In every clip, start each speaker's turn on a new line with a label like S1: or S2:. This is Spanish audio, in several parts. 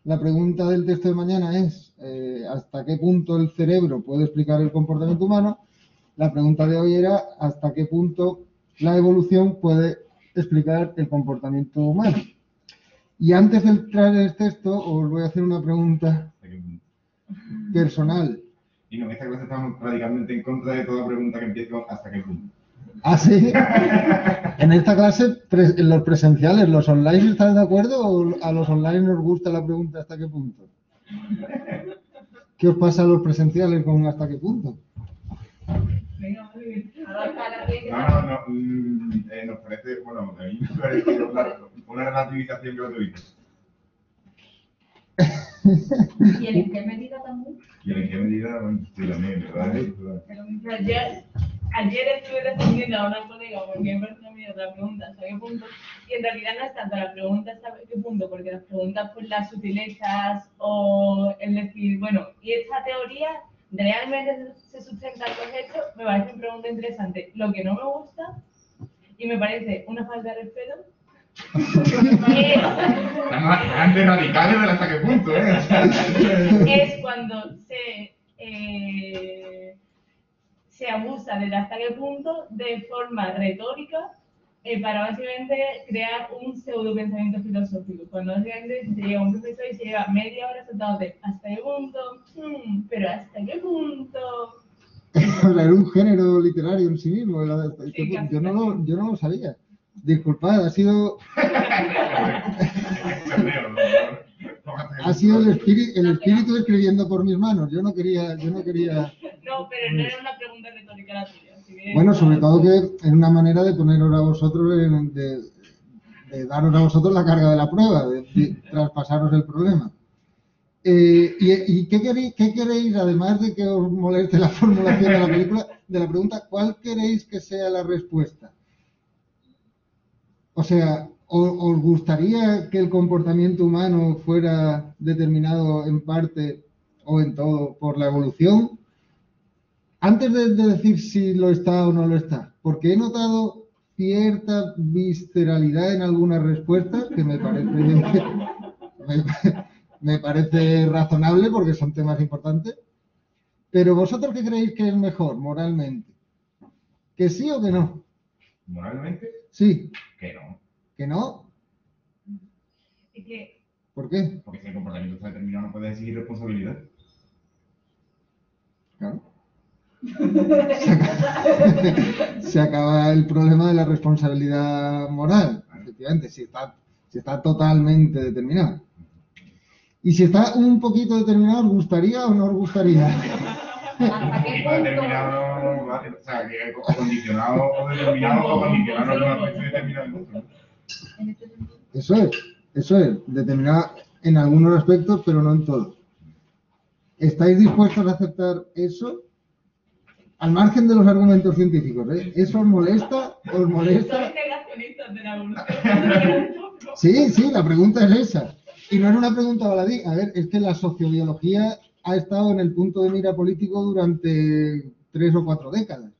S1: La pregunta del texto de mañana es ¿hasta qué punto el cerebro puede explicar el comportamiento humano? La pregunta de hoy era ¿hasta qué punto la evolución puede explicar el comportamiento humano? Y antes de entrar en el texto, os voy a hacer una pregunta personal.
S2: Y no, en esta clase estamos radicalmente en contra de toda pregunta que empiece con ¿hasta qué punto?
S1: ¿Ah, sí? En esta clase, en los presenciales, ¿los online están de acuerdo o a los online nos gusta la pregunta hasta qué punto? ¿Qué os pasa a los presenciales con hasta qué punto?
S2: Nos parece, bueno, a mí me parece una relativización gratuita.
S3: ¿Y en qué medida también?
S2: ¿Y en qué medida? Bueno, sí, también, ¿verdad?
S4: Ayer estuve respondiendo a una colega porque me pareció mí otra pregunta hasta qué punto, y en realidad no es tanto la pregunta hasta qué punto, porque las preguntas por las sutilezas o el decir, bueno, y esta teoría realmente se sustenta en los hechos, me parece una pregunta interesante. Lo que no me gusta, y me parece una falta de respeto,
S2: Antes radicales del hasta qué punto,
S4: es cuando se abusa del hasta qué punto de forma retórica para básicamente crear un pseudo pensamiento filosófico. Cuando básicamente se llega a un profesor y se lleva media hora sentado de hasta qué punto, pero hasta qué punto.
S1: Era un género literario en sí mismo.
S4: Sí,
S1: yo no lo sabía. Disculpad, ha sido el espíritu escribiendo por mis manos. Yo no quería.
S4: No, pero no era una pregunta retórica la tuya.
S1: Bueno, sobre todo que es una manera de poneros a vosotros, de daros a vosotros la carga de la prueba, de traspasaros el problema. ¿Y qué queréis, además de que os moleste la formulación de la película, de la pregunta, cuál queréis que sea la respuesta? O sea, ¿os gustaría que el comportamiento humano fuera determinado en parte o en todo por la evolución? Antes de decir si lo está o no lo está, porque he notado cierta visceralidad en algunas respuestas que me parece razonable porque son temas importantes. Pero vosotros, ¿qué creéis que es mejor moralmente? ¿Que sí o que no?
S2: ¿Moralmente?
S1: Sí.
S2: Que no.
S1: ¿Que no? ¿Por qué?
S2: Porque si el comportamiento está determinado no puedes exigir responsabilidad.
S1: Claro. Se acaba el problema de la responsabilidad moral, efectivamente, si está totalmente determinado. Y si está un poquito determinado, ¿os gustaría o no os gustaría?
S3: ¿Hasta qué punto?
S2: Determinado, vale, o sea, que condicionado o determinado o condicionado no es una cuestión determinada.
S1: Eso es, determinado en algunos aspectos, pero no en todos. ¿Estáis dispuestos a aceptar eso? Al margen de los argumentos científicos, ¿eh? ¿Eso os molesta? ¿Os molesta?
S4: ¿Sois negacionistas de la evolución?
S1: Sí, la pregunta es esa. Y no es una pregunta baladí. A ver, es que la sociobiología ha estado en el punto de mira político durante 3 o 4 décadas.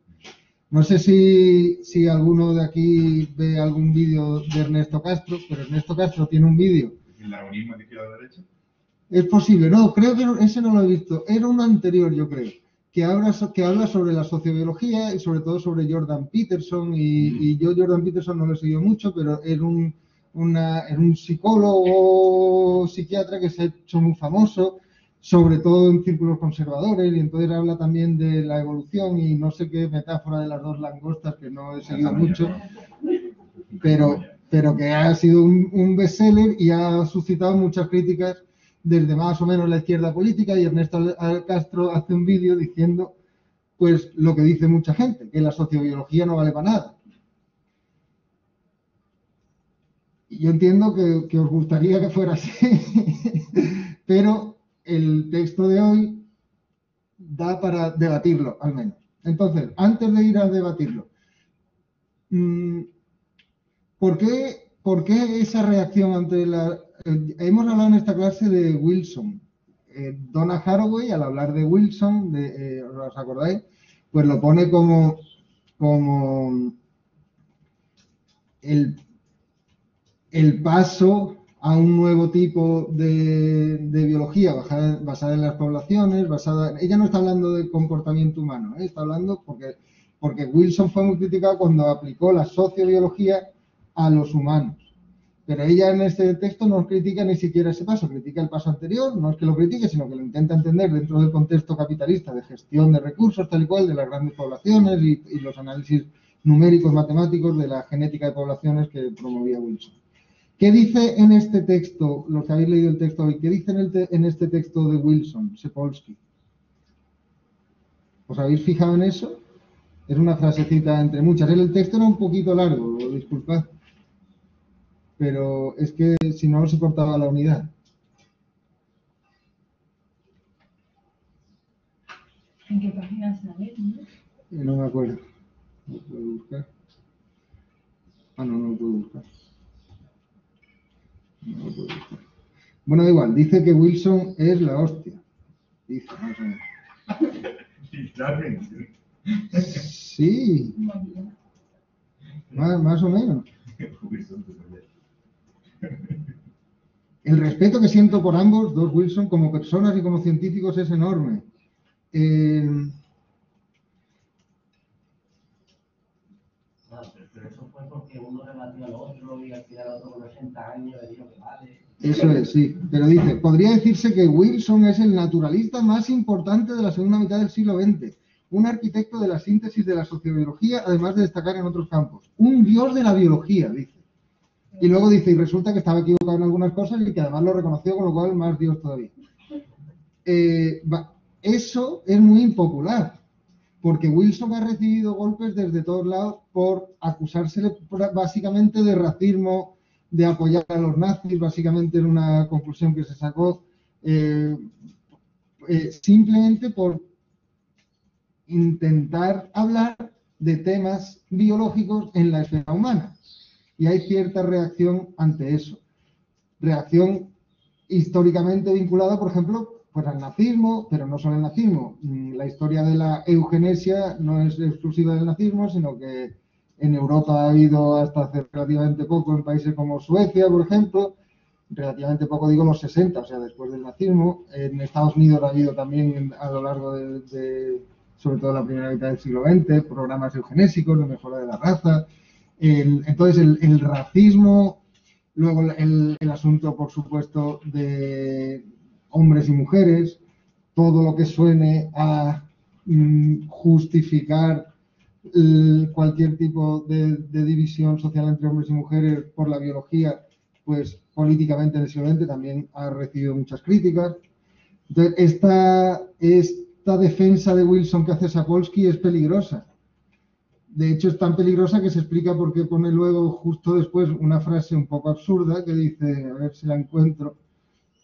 S1: No sé si alguno de aquí ve algún vídeo de Ernesto Castro, pero Ernesto Castro tiene un vídeo.
S2: ¿El darwinismo de izquierda a derecha?
S1: Es posible, no, creo que ese no lo he visto. Era uno anterior, yo creo, que habla sobre la sociobiología y sobre todo sobre Jordan Peterson. Y yo Jordan Peterson no lo he seguido mucho, pero era un psicólogo psiquiatra que se ha hecho muy famoso, sobre todo en círculos conservadores, y entonces habla también de la evolución y no sé qué metáfora de las 2 langostas, que no he seguido mucho, pero que ha sido un bestseller y ha suscitado muchas críticas desde más o menos la izquierda política, y Ernesto Castro hace un vídeo diciendo pues lo que dice mucha gente, que la sociobiología no vale para nada. Y yo entiendo que os gustaría que fuera así, pero el texto de hoy da para debatirlo, al menos. Entonces, antes de ir a debatirlo, ¿por qué esa reacción ante la... hemos hablado en esta clase de Wilson. Donna Haraway, al hablar de Wilson, ¿os acordáis? Pues lo pone como el paso a un nuevo tipo de biología basada en las poblaciones, ella no está hablando de comportamiento humano, está hablando porque Wilson fue muy criticado cuando aplicó la sociobiología a los humanos. Pero ella en este texto no critica ni siquiera ese paso, critica el paso anterior, no es que lo critique, sino que lo intenta entender dentro del contexto capitalista de gestión de recursos, tal y cual, de las grandes poblaciones y los análisis numéricos matemáticos de la genética de poblaciones que promovía Wilson. ¿Qué dice en este texto, los que habéis leído el texto hoy, qué dice en este texto de Wilson, Sapolsky? ¿Os habéis fijado en eso? Es una frasecita entre muchas. El texto era un poquito largo, disculpad. Pero es que si no, no se cortaba la unidad.
S4: ¿En qué página sale?
S1: No me acuerdo. ¿Lo puedo buscar? Ah, no lo puedo buscar. No lo puedo buscar. Bueno, da igual. Dice que Wilson es la hostia. Dice, más o menos. Sí. Más o menos. El respeto que siento por ambos, dos Wilson, como personas y como científicos es enorme.
S5: Pero eso fue porque uno rebatió al otro y al final el otro con 80 años le dijo que vale.
S1: Eso es, sí. Pero dice, podría decirse que Wilson es el naturalista más importante de la segunda mitad del siglo XX. Un arquitecto de la síntesis de la sociobiología, además de destacar en otros campos. Un dios de la biología, dice. Y luego dice, y resulta que estaba equivocado en algunas cosas y que además lo reconoció, con lo cual más dios todavía. Eso es muy impopular, porque Wilson ha recibido golpes desde todos lados por acusársele básicamente de racismo, de apoyar a los nazis, básicamente en una conclusión que se sacó, simplemente por intentar hablar de temas biológicos en la esfera humana. Y hay cierta reacción ante eso. Reacción históricamente vinculada, por ejemplo, pues al nazismo, pero no solo al nazismo. La historia de la eugenesia no es exclusiva del nazismo, sino que en Europa ha habido hasta hace relativamente poco, en países como Suecia, por ejemplo, relativamente poco, digo los 60, o sea, después del nazismo. En Estados Unidos ha habido también a lo largo sobre todo la primera mitad del siglo XX, programas eugenésicos de mejora de la raza. Entonces, el racismo, luego el asunto, por supuesto, de hombres y mujeres, todo lo que suene a justificar cualquier tipo de división social entre hombres y mujeres por la biología, pues políticamente en el siglo XX también ha recibido muchas críticas. Entonces, esta defensa de Wilson que hace Sapolsky es peligrosa. De hecho, es tan peligrosa que se explica por qué pone luego, justo después, una frase un poco absurda que dice, a ver si la encuentro.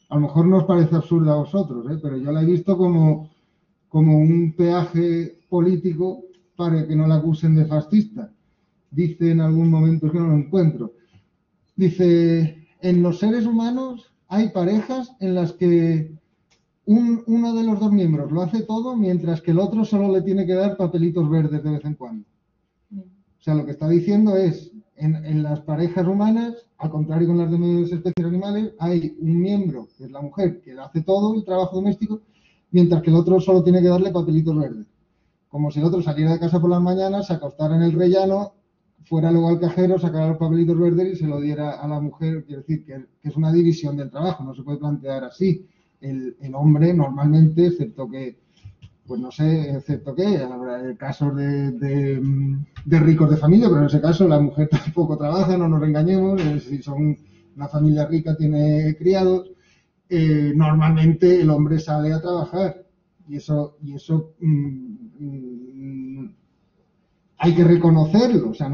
S1: A lo mejor no os parece absurda a vosotros, pero yo la he visto como un peaje político para que no la acusen de fascista. Dice en algún momento, que no lo encuentro, dice, en los seres humanos hay parejas en las que uno de los dos miembros lo hace todo, mientras que el otro solo le tiene que dar papelitos verdes de vez en cuando. O sea, lo que está diciendo es, en las parejas humanas, al contrario con las demás especies animales, hay un miembro, que es la mujer, que hace todo el trabajo doméstico, mientras que el otro solo tiene que darle papelitos verdes. Como si el otro saliera de casa por las mañanas, se acostara en el rellano, fuera luego al cajero, sacara los papelitos verdes y se lo diera a la mujer. Quiero decir que es una división del trabajo, no se puede plantear así. El hombre normalmente, excepto que, pues no sé, excepto que habrá casos de ricos de familia, pero en ese caso la mujer tampoco trabaja, no nos engañemos. Si son una familia rica, tiene criados, normalmente el hombre sale a trabajar y eso hay que reconocerlo. O sea,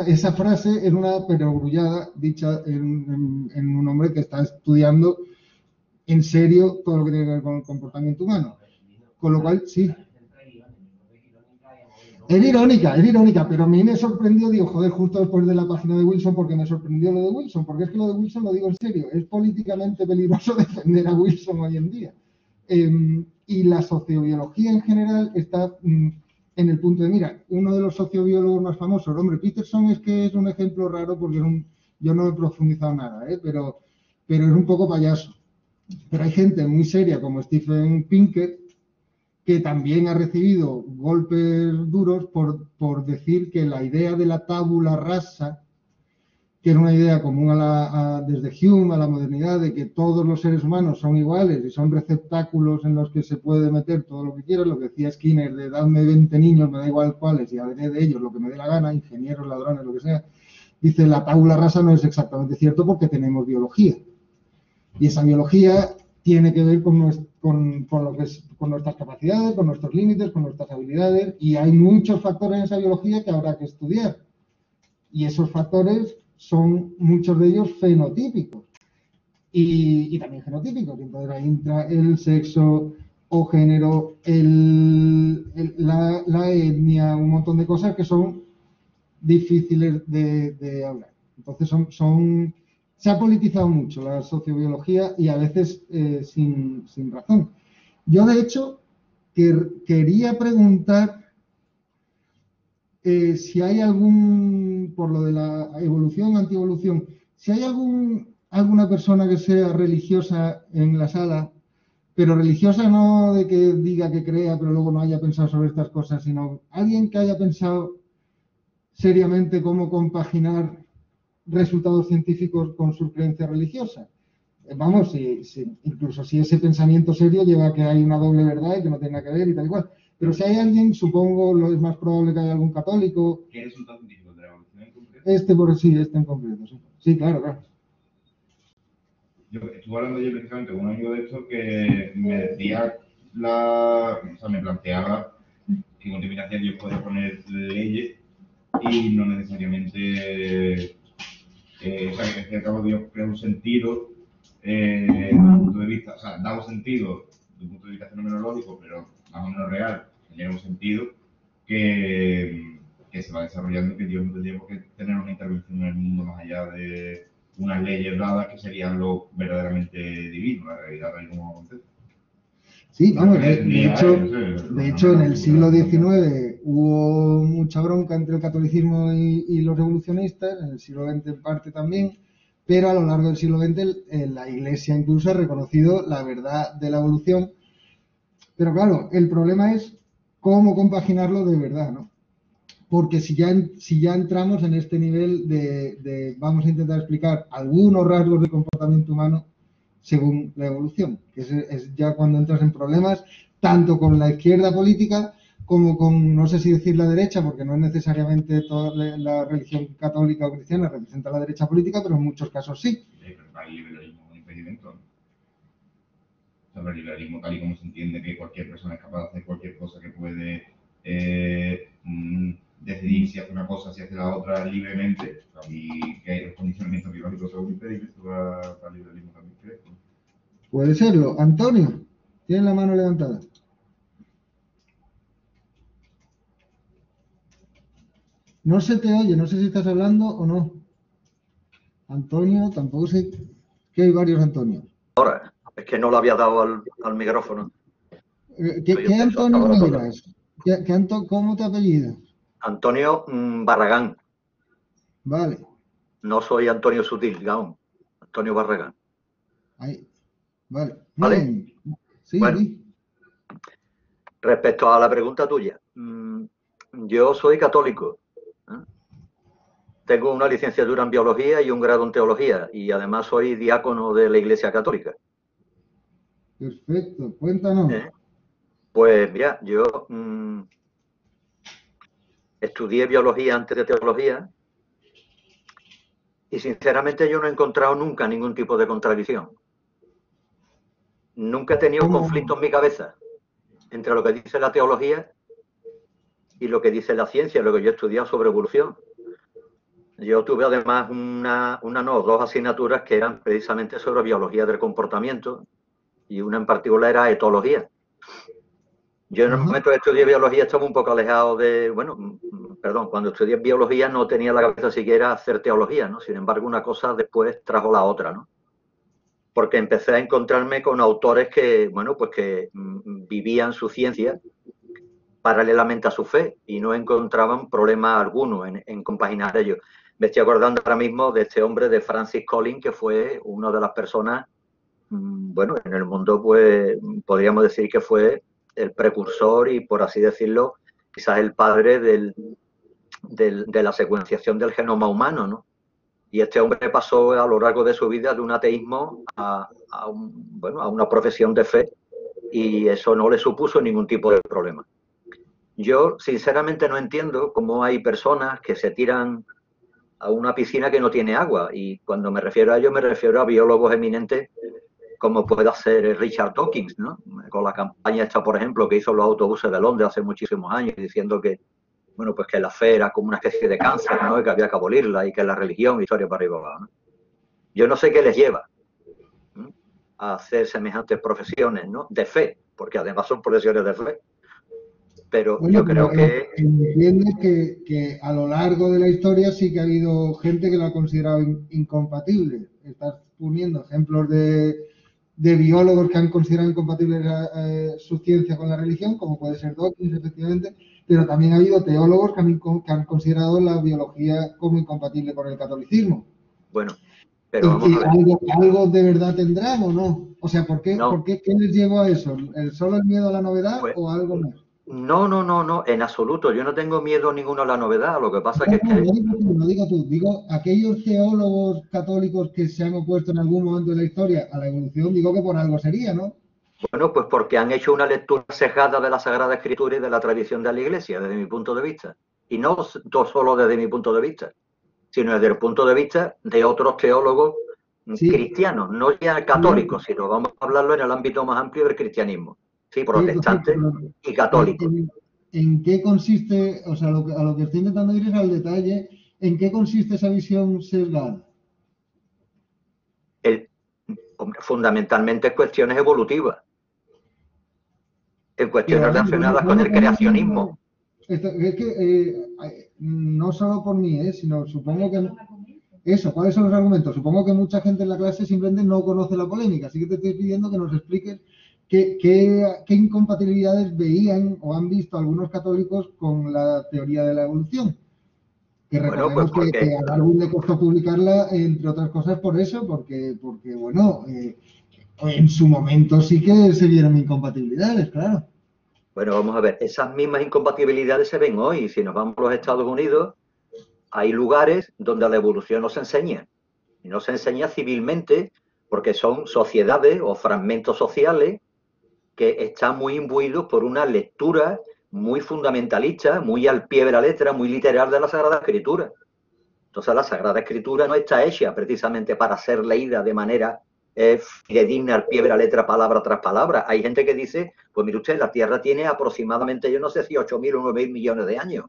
S1: esa frase es una perogrullada dicha en un hombre que está estudiando en serio todo lo que tiene que ver con el comportamiento humano. Con lo cual, sí. Es irónica, pero a mí me sorprendió, digo, joder, justo después de la página de Wilson, porque me sorprendió lo de Wilson, porque es que lo de Wilson lo digo en serio, es políticamente peligroso defender a Wilson hoy en día. Y la sociobiología en general está en el punto de mira. Uno de los sociobiólogos más famosos, hombre, Peterson es que es un ejemplo raro porque yo no he profundizado nada, pero pero es un poco payaso. Pero hay gente muy seria como Steven Pinker que también ha recibido golpes duros por decir que la idea de la tabula rasa, que era una idea común desde Hume a la modernidad, de que todos los seres humanos son iguales y son receptáculos en los que se puede meter todo lo que quieras, lo que decía Skinner de dadme 20 niños, me da igual cuáles, y haré de ellos lo que me dé la gana, ingenieros, ladrones, lo que sea. Dice, la tabula rasa no es exactamente cierto porque tenemos biología. Y esa biología tiene que ver con lo que es, con nuestras capacidades, con nuestros límites, con nuestras habilidades, y hay muchos factores en esa biología que habrá que estudiar. Y esos factores son muchos de ellos fenotípicos y también genotípicos. Entonces ahí entra el sexo o género, la etnia, un montón de cosas que son difíciles de hablar. Entonces se ha politizado mucho la sociobiología y a veces sin razón. Yo, de hecho, quería preguntar si hay por lo de la evolución, antievolución, si hay alguna persona que sea religiosa en la sala, pero religiosa no de que diga que crea, pero luego no haya pensado sobre estas cosas, sino alguien que haya pensado seriamente cómo compaginar resultados científicos con su creencia religiosa. Vamos, incluso si ese pensamiento serio lleva a que hay una doble verdad y que no tiene nada que ver y tal y cual. Pero si hay alguien, supongo, lo es más probable que haya algún católico.
S2: ¿Qué resultado científico de la evolución en concreto?
S1: Este en concreto, sí. Sí, claro.
S2: Yo estuve hablando yo precisamente con un amigo de esto que me decía me planteaba que con divina ciencia yo podía poner leyes y no necesariamente, que al fin y al cabo Dios crea un sentido desde un punto de vista, da un sentido desde un punto de vista fenomenológico, pero más o menos real, genera un sentido que se va desarrollando, que Dios no tendríamos que tener una intervención en el mundo más allá de unas leyes dadas que serían lo verdaderamente divino, la realidad tal y como acontece.
S1: Sí, vamos, de hecho en el siglo XIX hubo mucha bronca entre el catolicismo y los evolucionistas, en el siglo XX en parte también, pero a lo largo del siglo XX la Iglesia incluso ha reconocido la verdad de la evolución. Pero claro, el problema es cómo compaginarlo de verdad, ¿no? Porque si ya entramos en este nivel de vamos a intentar explicar algunos rasgos de comportamiento humano según la evolución, que es ya cuando entras en problemas tanto con la izquierda política como con, no sé si decir la derecha, porque no es necesariamente toda la religión católica o cristiana representa la derecha política, pero en muchos casos sí.
S2: Pero para el liberalismo es un impedimento, ¿no? Sobre el liberalismo tal y como se entiende que cualquier persona es capaz de hacer cualquier cosa, que puede decidir si hace una cosa, si hace la otra libremente, y que hay los condicionamientos biológicos según impedimento para el liberalismo también, creo.
S1: Puede serlo. Antonio, tienes la mano levantada. No se te oye, no sé si estás hablando o no. Antonio, tampoco sé que hay varios Antonios.
S6: Ahora, es que no le había dado al micrófono.
S1: ¿Qué Antonio eras? ¿Cómo te apellidas?
S6: Antonio Barragán.
S1: Vale.
S6: No soy Antonio Sutil, digamos. Antonio Barragán.
S1: Ahí. Vale.
S6: ¿Vale?
S1: Sí,
S6: bueno,
S1: sí.
S6: Respecto a la pregunta tuya, yo soy católico. Tengo una licenciatura en biología y un grado en teología, y además soy diácono de la Iglesia Católica.
S1: Perfecto, cuéntanos.
S6: Pues mira, yo estudié biología antes de teología y sinceramente yo no he encontrado nunca ningún tipo de contradicción. Nunca he tenido un conflicto en mi cabeza entre lo que dice la teología y lo que dice la ciencia, lo que yo he estudiado sobre evolución. Yo tuve además dos asignaturas que eran precisamente sobre biología del comportamiento y una en particular era etología. Yo en el momento que estudié biología estaba un poco alejado cuando estudié biología no tenía la cabeza siquiera hacer teología, ¿no? Sin embargo, una cosa después trajo la otra, ¿no? Porque empecé a encontrarme con autores que vivían su ciencia paralelamente a su fe y no encontraban problema alguno en compaginar ello. Me estoy acordando ahora mismo de este hombre, de Francis Collins, que fue una de las personas, bueno, en el mundo, pues, podríamos decir que fue el precursor y, por así decirlo, quizás el padre de la secuenciación del genoma humano, ¿no? Y este hombre pasó a lo largo de su vida de un ateísmo a una profesión de fe, y eso no le supuso ningún tipo de problema. Yo, sinceramente, no entiendo cómo hay personas que se tiran a una piscina que no tiene agua, y cuando me refiero a ello me refiero a biólogos eminentes como pueda ser Richard Dawkins, ¿no? Con la campaña esta, por ejemplo, que hizo los autobuses de Londres hace muchísimos años, diciendo que, bueno, pues que la fe era como una especie de cáncer, ¿no? Y que había que abolirla, y que la religión, historia para arriba abajo, ¿no? Yo no sé qué les lleva, ¿no?, a hacer semejantes profesiones, ¿no?, de fe, porque además son profesiones de fe. Pero
S1: Bueno,
S6: yo creo que...
S1: entiendes que a lo largo de la historia sí que ha habido gente que lo ha considerado incompatible. Estás poniendo ejemplos de biólogos que han considerado incompatible su ciencia con la religión, como puede ser Dawkins, efectivamente, pero también ha habido teólogos que han considerado la biología como incompatible con el catolicismo.
S6: Bueno, pero vamos a ver.
S1: ¿Algo de verdad tendrán o no? O sea,
S6: No.
S1: ¿qué les llevó a eso? ¿Solo el miedo a la novedad
S6: Pues,
S1: o algo más?
S6: No, en absoluto. Yo no tengo miedo ninguno a la novedad. Lo que pasa que es que...
S1: No digo tú, digo aquellos teólogos católicos que se han opuesto en algún momento de la historia a la evolución, digo que por algo sería, ¿no?
S6: Bueno, pues porque han hecho una lectura sesgada de la Sagrada Escritura y de la tradición de la Iglesia, desde mi punto de vista. Y no solo desde mi punto de vista, sino desde el punto de vista de otros teólogos cristianos, no ya católicos, sino vamos a hablarlo en el ámbito más amplio del cristianismo. Sí, protestantes y católicos.
S1: ¿En qué consiste, o sea, a lo que estoy intentando ir es al detalle, en qué consiste esa visión sesgada?
S6: Fundamentalmente cuestiones evolutivas, en cuestiones relacionadas con el creacionismo.
S1: Es que no solo por mí, sino supongo que... Eso, ¿cuáles son los argumentos? Supongo que mucha gente en la clase simplemente no conoce la polémica, así que te estoy pidiendo que nos expliques qué incompatibilidades veían o han visto algunos católicos con la teoría de la evolución. Que recordemos que a Darwin le costó publicarla, entre otras cosas por eso, porque bueno, en su momento sí que se vieron incompatibilidades, claro.
S6: Bueno, vamos a ver, esas mismas incompatibilidades se ven hoy. Si nos vamos a los Estados Unidos, hay lugares donde la evolución no se enseña. Y no se enseña civilmente porque son sociedades o fragmentos sociales que están muy imbuidos por una lectura muy fundamentalista, muy al pie de la letra, muy literal de la Sagrada Escritura. Entonces la Sagrada Escritura no está hecha precisamente para ser leída de manera fidedigna al pie de la letra, palabra tras palabra. Hay gente que dice, pues mire usted, la Tierra tiene aproximadamente, yo no sé si 8.000 o 9.000 millones de años.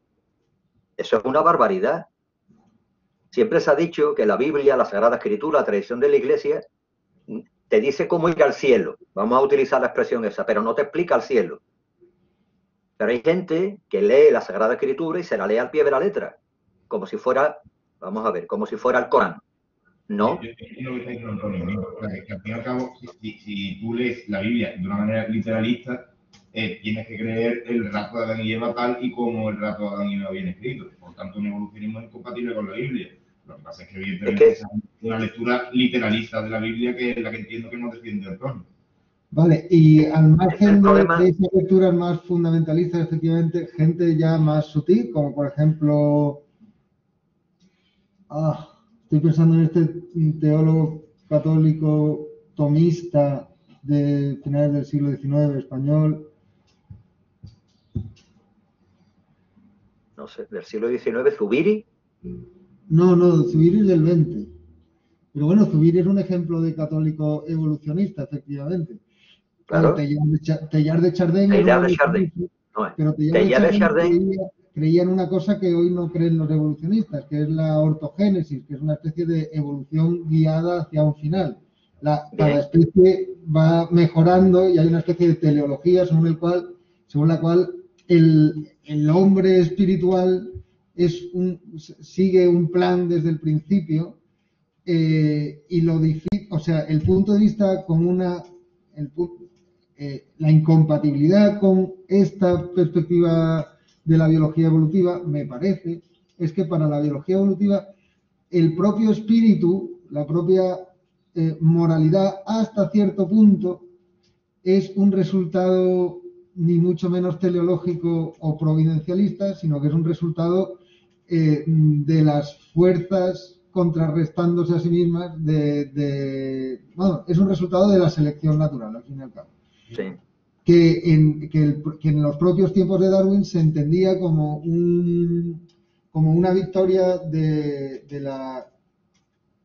S6: Eso es una barbaridad. Siempre se ha dicho que la Biblia, la Sagrada Escritura, la tradición de la Iglesia, te dice cómo ir al cielo. Vamos a utilizar la expresión esa, pero no te explica el cielo. Pero hay gente que lee la Sagrada Escritura y se la lee al pie de la letra, como si fuera, vamos a ver, como si fuera el Corán. No.
S2: Yo entiendo lo que está diciendo Antonio, que al fin y al cabo, si tú lees la Biblia de una manera literalista, tienes que creer el relato de Adán y Eva tal y como el relato de Adán y Eva viene escrito. Por tanto, un evolucionismo es incompatible con la Biblia. Lo que pasa es que evidentemente es una lectura literalista de la Biblia que es la que entiendo que no defiende Antonio.
S1: Vale, y al margen de esas lecturas más fundamentalistas, efectivamente, gente ya más sutil, como por ejemplo, estoy pensando en este teólogo católico tomista de finales del siglo XIX, español.
S6: No sé, del siglo XIX, Zubiri.
S1: No, Zubiri es del 20. Pero bueno, Zubiri es un ejemplo de católico evolucionista, efectivamente.
S6: Claro.
S1: Teilhard de Chardin. Pero Teilhard de Chardin creía en una cosa que hoy no creen los evolucionistas, que es la ortogénesis, que es una especie de evolución guiada hacia un final. Cada especie va mejorando y hay una especie de teleología según la cual el hombre espiritual sigue un plan desde el principio y lo difícil, o sea, el punto de vista con la incompatibilidad con esta perspectiva de la biología evolutiva, me parece, es que para la biología evolutiva el propio espíritu, la propia moralidad, hasta cierto punto, es un resultado ni mucho menos teleológico o providencialista, sino que es un resultado de las fuerzas contrarrestándose a sí mismas, bueno, es un resultado de la selección natural, al fin y al cabo.
S6: Sí.
S1: Que en los propios tiempos de Darwin se entendía como una victoria de la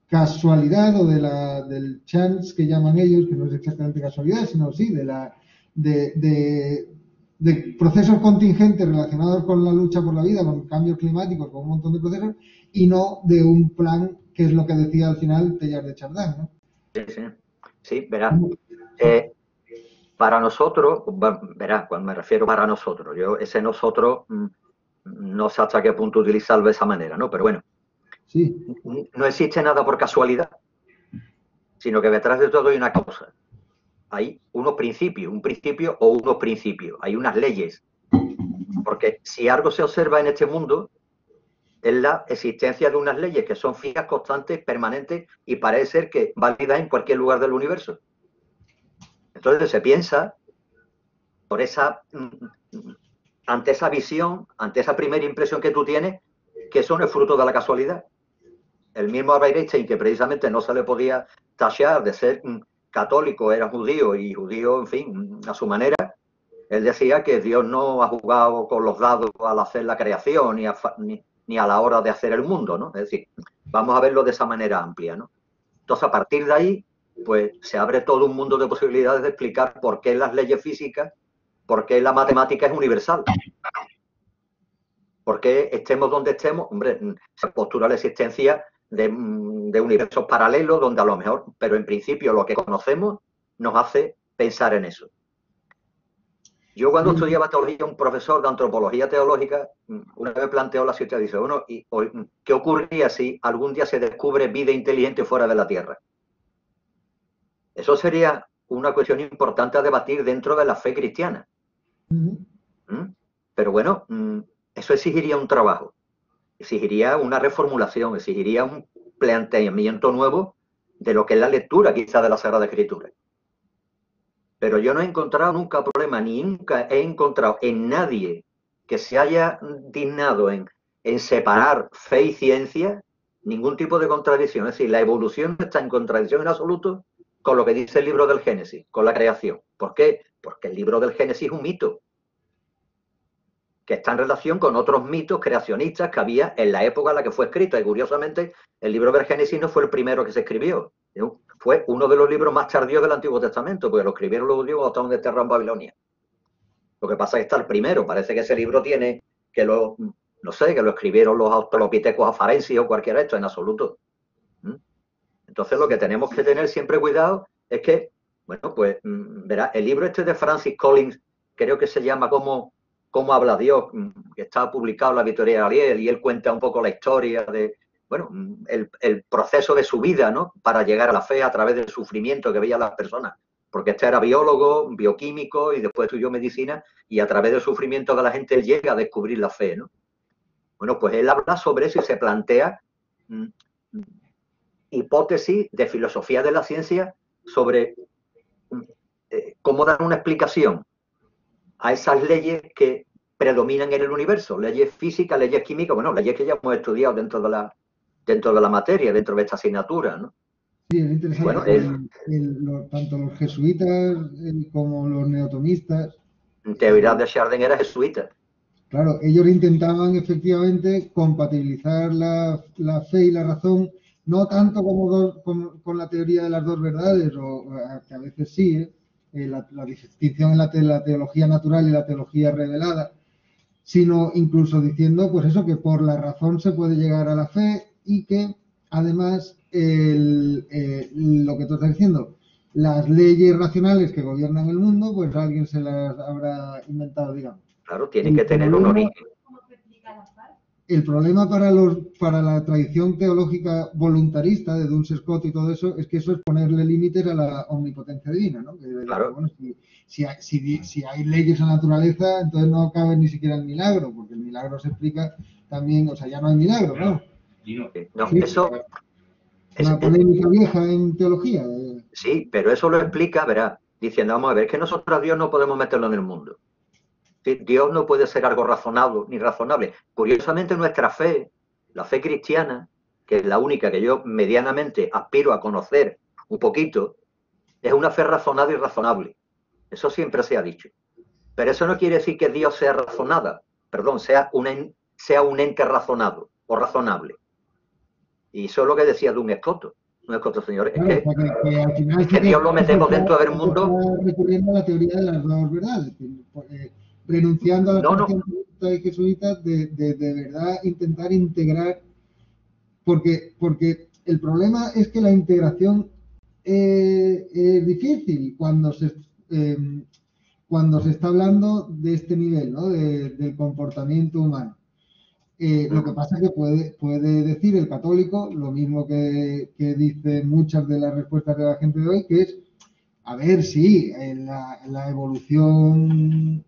S1: casualidad o del chance que llaman ellos, que no es exactamente casualidad, sino sí, de procesos contingentes relacionados con la lucha por la vida, con cambios climáticos, con un montón de procesos, y no de un plan, que es lo que decía al final Teilhard de Chardin, ¿no?
S6: Sí, verás. Para nosotros, verás, cuando me refiero para nosotros, ese nosotros no sé hasta qué punto utilizarlo de esa manera, ¿no? Pero bueno,
S1: sí.
S6: No existe nada por casualidad, sino que detrás de todo hay una causa. Hay unos principios, un principio o unos principios, hay unas leyes. Porque si algo se observa en este mundo, es la existencia de unas leyes que son fijas, constantes, permanentes y parece ser que válidas en cualquier lugar del universo. Entonces se piensa, ante esa visión, ante esa primera impresión que tú tienes, que eso no es fruto de la casualidad. El mismo Albert Einstein, que precisamente no se le podía tachar de ser católico, era judío y judío, en fin, a su manera, él decía que Dios no ha jugado con los dados al hacer la creación ni a la hora de hacer el mundo, ¿no? Es decir, vamos a verlo de esa manera amplia, ¿no? Entonces, a partir de ahí, pues se abre todo un mundo de posibilidades de explicar por qué las leyes físicas, por qué la matemática es universal. ¿Por qué estemos donde estemos? Hombre, se postula la existencia de universos paralelos donde a lo mejor, pero en principio lo que conocemos nos hace pensar en eso. Yo cuando estudiaba teología, un profesor de antropología teológica una vez planteó la situación, dice, bueno, ¿qué ocurriría si algún día se descubre vida inteligente fuera de la Tierra? Eso sería una cuestión importante a debatir dentro de la fe cristiana. Pero bueno, eso exigiría un trabajo, exigiría una reformulación, exigiría un planteamiento nuevo de lo que es la lectura quizá de la Sagrada Escritura. Pero yo no he encontrado nunca problema, ni nunca he encontrado en nadie que se haya dignado en separar fe y ciencia ningún tipo de contradicción. Es decir, la evolución está en contradicción en absoluto con lo que dice el libro del Génesis, con la creación. ¿Por qué? Porque el libro del Génesis es un mito que está en relación con otros mitos creacionistas que había en la época en la que fue escrito. Y curiosamente, el libro del Génesis no fue el primero que se escribió. Fue uno de los libros más tardíos del Antiguo Testamento, porque lo escribieron los judíos cuando estaban desterrados en Babilonia. Lo que pasa es que está el primero. Parece que ese libro tiene que lo escribieron los australopitecos afarenses o cualquiera de estos, en absoluto. Entonces, lo que tenemos que tener siempre cuidado es que, bueno, pues, verá, el libro este de Francis Collins, creo que se llama ¿Cómo habla Dios?, que está publicado en la Editorial Ariel, y él cuenta un poco la historia de, bueno, el proceso de su vida, ¿no?, para llegar a la fe a través del sufrimiento que veían las personas. Porque este era biólogo, bioquímico, y después estudió medicina, y a través del sufrimiento de la gente él llega a descubrir la fe, ¿no? Bueno, pues él habla sobre eso y se plantea hipótesis de filosofía de la ciencia sobre cómo dar una explicación a esas leyes que predominan en el universo, leyes físicas, leyes químicas, bueno, leyes que ya hemos estudiado dentro de la materia, dentro de esta asignatura, ¿no?
S1: Sí, es interesante. Bueno, tanto los jesuitas como los neotomistas.
S6: Teilhard de Chardin era jesuita.
S1: Claro, ellos intentaban efectivamente compatibilizar la fe y la razón, no tanto como con la teoría de las dos verdades, o que a veces sí, la distinción en la teología natural y la teología revelada, sino incluso diciendo, pues eso, que por la razón se puede llegar a la fe y que además lo que tú estás diciendo, las leyes racionales que gobiernan el mundo, pues alguien se las habrá inventado, digamos.
S6: Claro, tienen que tener un origen.
S1: El problema para la tradición teológica voluntarista de Duns Scott y todo eso es que eso es ponerle límites a la omnipotencia divina, ¿no? Que,
S6: claro.
S1: Bueno, si hay leyes en la naturaleza, entonces no cabe ni siquiera el milagro, porque el milagro se explica también, o sea, ya no hay milagro, ¿no?
S2: Dino,
S6: No,
S1: Sí.
S6: eso
S1: Una polémica vieja en teología.
S6: sí, pero eso lo explica, verá, diciendo, vamos a ver, es que nosotros a Dios no podemos meterlo en el mundo. Sí, Dios no puede ser algo razonado ni razonable. Curiosamente, nuestra fe, la fe cristiana, que es la única que yo medianamente aspiro a conocer un poquito, es una fe razonada y razonable. Eso siempre se ha dicho. Pero eso no quiere decir que Dios sea razonada, perdón, sea un ente razonado o razonable. Y eso es lo que decía de un escoto. Un escoto, señores,
S1: Claro, o sea, que al final
S6: es que Dios lo metemos dentro del mundo.
S1: está recurriendo a la teoría de las dos verdades, renunciando a la
S6: No, no,
S1: posición budista y jesuita de verdad intentar integrar, porque el problema es que la integración es difícil cuando se está hablando de este nivel, ¿no? Del comportamiento humano. Lo que pasa es que puede decir el católico lo mismo que dicen muchas de las respuestas de la gente de hoy, que es, a ver, sí, la evolución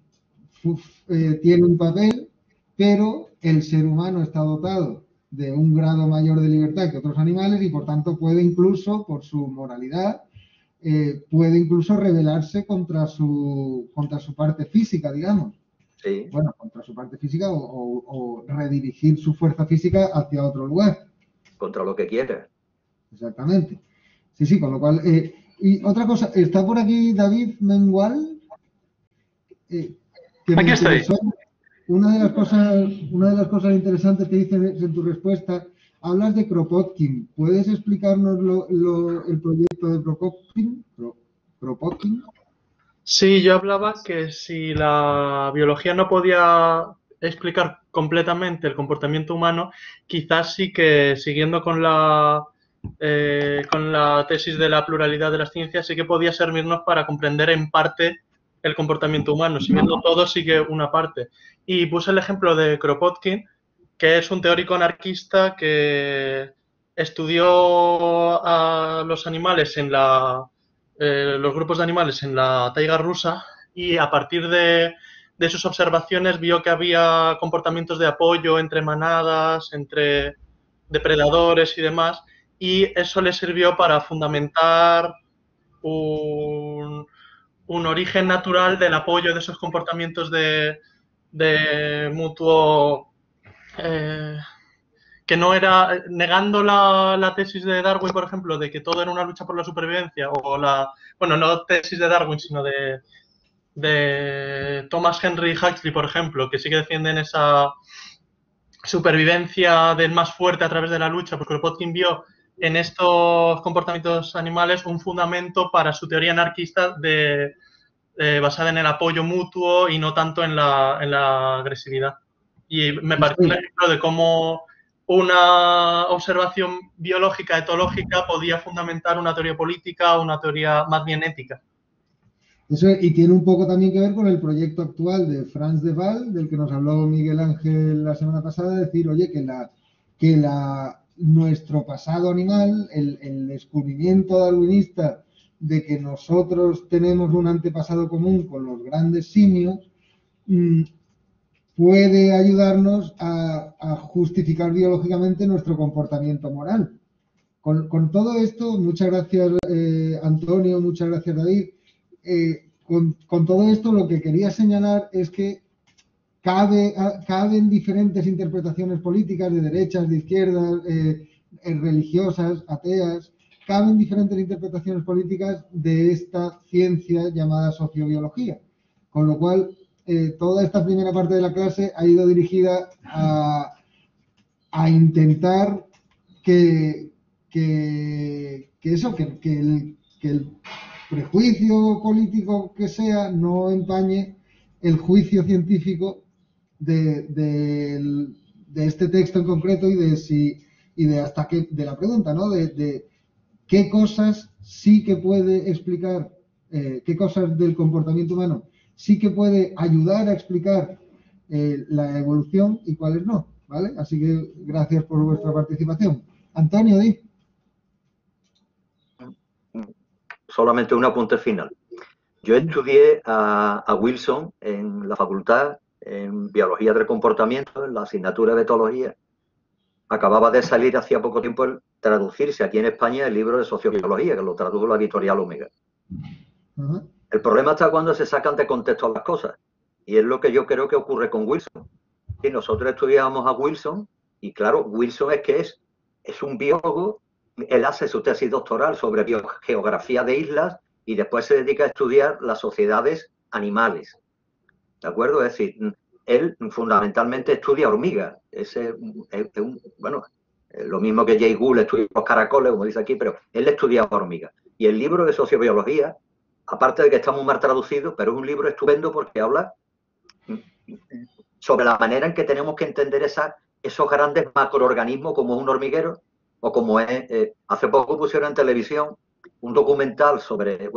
S1: tiene un papel, pero el ser humano está dotado de un grado mayor de libertad que otros animales y por tanto puede incluso, por su moralidad, puede incluso rebelarse contra su parte física, digamos.
S6: sí,
S1: Bueno, contra su parte física o redirigir su fuerza física hacia otro lugar.
S6: contra lo que quiera.
S1: Exactamente. Sí, sí, con lo cual. Y otra cosa, está por aquí David Mengual, que me
S7: Aquí estoy.
S1: interesó. Una de las cosas interesantes que dices en tu respuesta, hablas de Kropotkin. ¿Puedes explicarnos el proyecto de Kropotkin? Kropotkin.
S7: Sí, yo hablaba que si la biología no podía explicar completamente el comportamiento humano, quizás sí que siguiendo con la tesis de la pluralidad de las ciencias, sí que podía servirnos para comprender en parte el comportamiento humano. Si bien no todo, sí que una parte. Y puse el ejemplo de Kropotkin, que es un teórico anarquista que estudió a los animales los grupos de animales en la taiga rusa y a partir de sus observaciones vio que había comportamientos de apoyo entre manadas, entre depredadores y demás, y eso le sirvió para fundamentar un origen natural del apoyo de esos comportamientos de mutuo que no era, negando la tesis de Darwin, por ejemplo, de que todo era una lucha por la supervivencia, bueno, no tesis de Darwin, sino de Thomas Henry Huxley, por ejemplo, que sí que defienden esa supervivencia del más fuerte a través de la lucha, porque Kropotkin vio en estos comportamientos animales un fundamento para su teoría anarquista basada en el apoyo mutuo y no tanto en la agresividad. Y me pareció un ejemplo de cómo una observación biológica, etológica, podía fundamentar una teoría política o una teoría más bien ética.
S1: Eso, y tiene un poco también que ver con el proyecto actual de Frans de Waal, del que nos habló Miguel Ángel la semana pasada, de decir, oye, nuestro pasado animal, el descubrimiento darwinista de que nosotros tenemos un antepasado común con los grandes simios, puede ayudarnos a justificar biológicamente nuestro comportamiento moral. Con todo esto, muchas gracias Antonio, muchas gracias David. Con todo esto lo que quería señalar es que caben diferentes interpretaciones políticas de derechas, de izquierdas, religiosas, ateas, caben diferentes interpretaciones políticas de esta ciencia llamada sociobiología. Con lo cual, toda esta primera parte de la clase ha ido dirigida a intentar que el prejuicio político que sea no empañe el juicio científico de este texto en concreto y de la pregunta, ¿no? De qué cosas sí que puede explicar, qué cosas del comportamiento humano sí que puede ayudar a explicar la evolución y cuáles no, ¿vale? Así que gracias por vuestra participación. Antonio, di.
S6: Solamente un apunte final. Yo estudié a Wilson en la facultad, en Biología del Comportamiento, en la asignatura de Etología, acababa de salir hacía poco tiempo traducirse aquí en España el libro de sociobiología, que lo tradujo la editorial Omega. El problema está cuando se sacan de contexto las cosas. Y es lo que yo creo que ocurre con Wilson. Y nosotros estudiábamos a Wilson, y claro, Wilson es un biólogo. Él hace su tesis doctoral sobre geografía de islas y después se dedica a estudiar las sociedades animales. ¿De acuerdo? Es decir, él fundamentalmente estudia hormigas. Bueno, lo mismo que Jay Gould estudia los caracoles, como dice aquí, pero él estudia hormigas. Y el libro de sociobiología, aparte de que está muy mal traducido, pero es un libro estupendo porque habla sobre la manera en que tenemos que entender esos grandes macroorganismos como un hormiguero, o como es, hace poco pusieron en televisión un documental sobre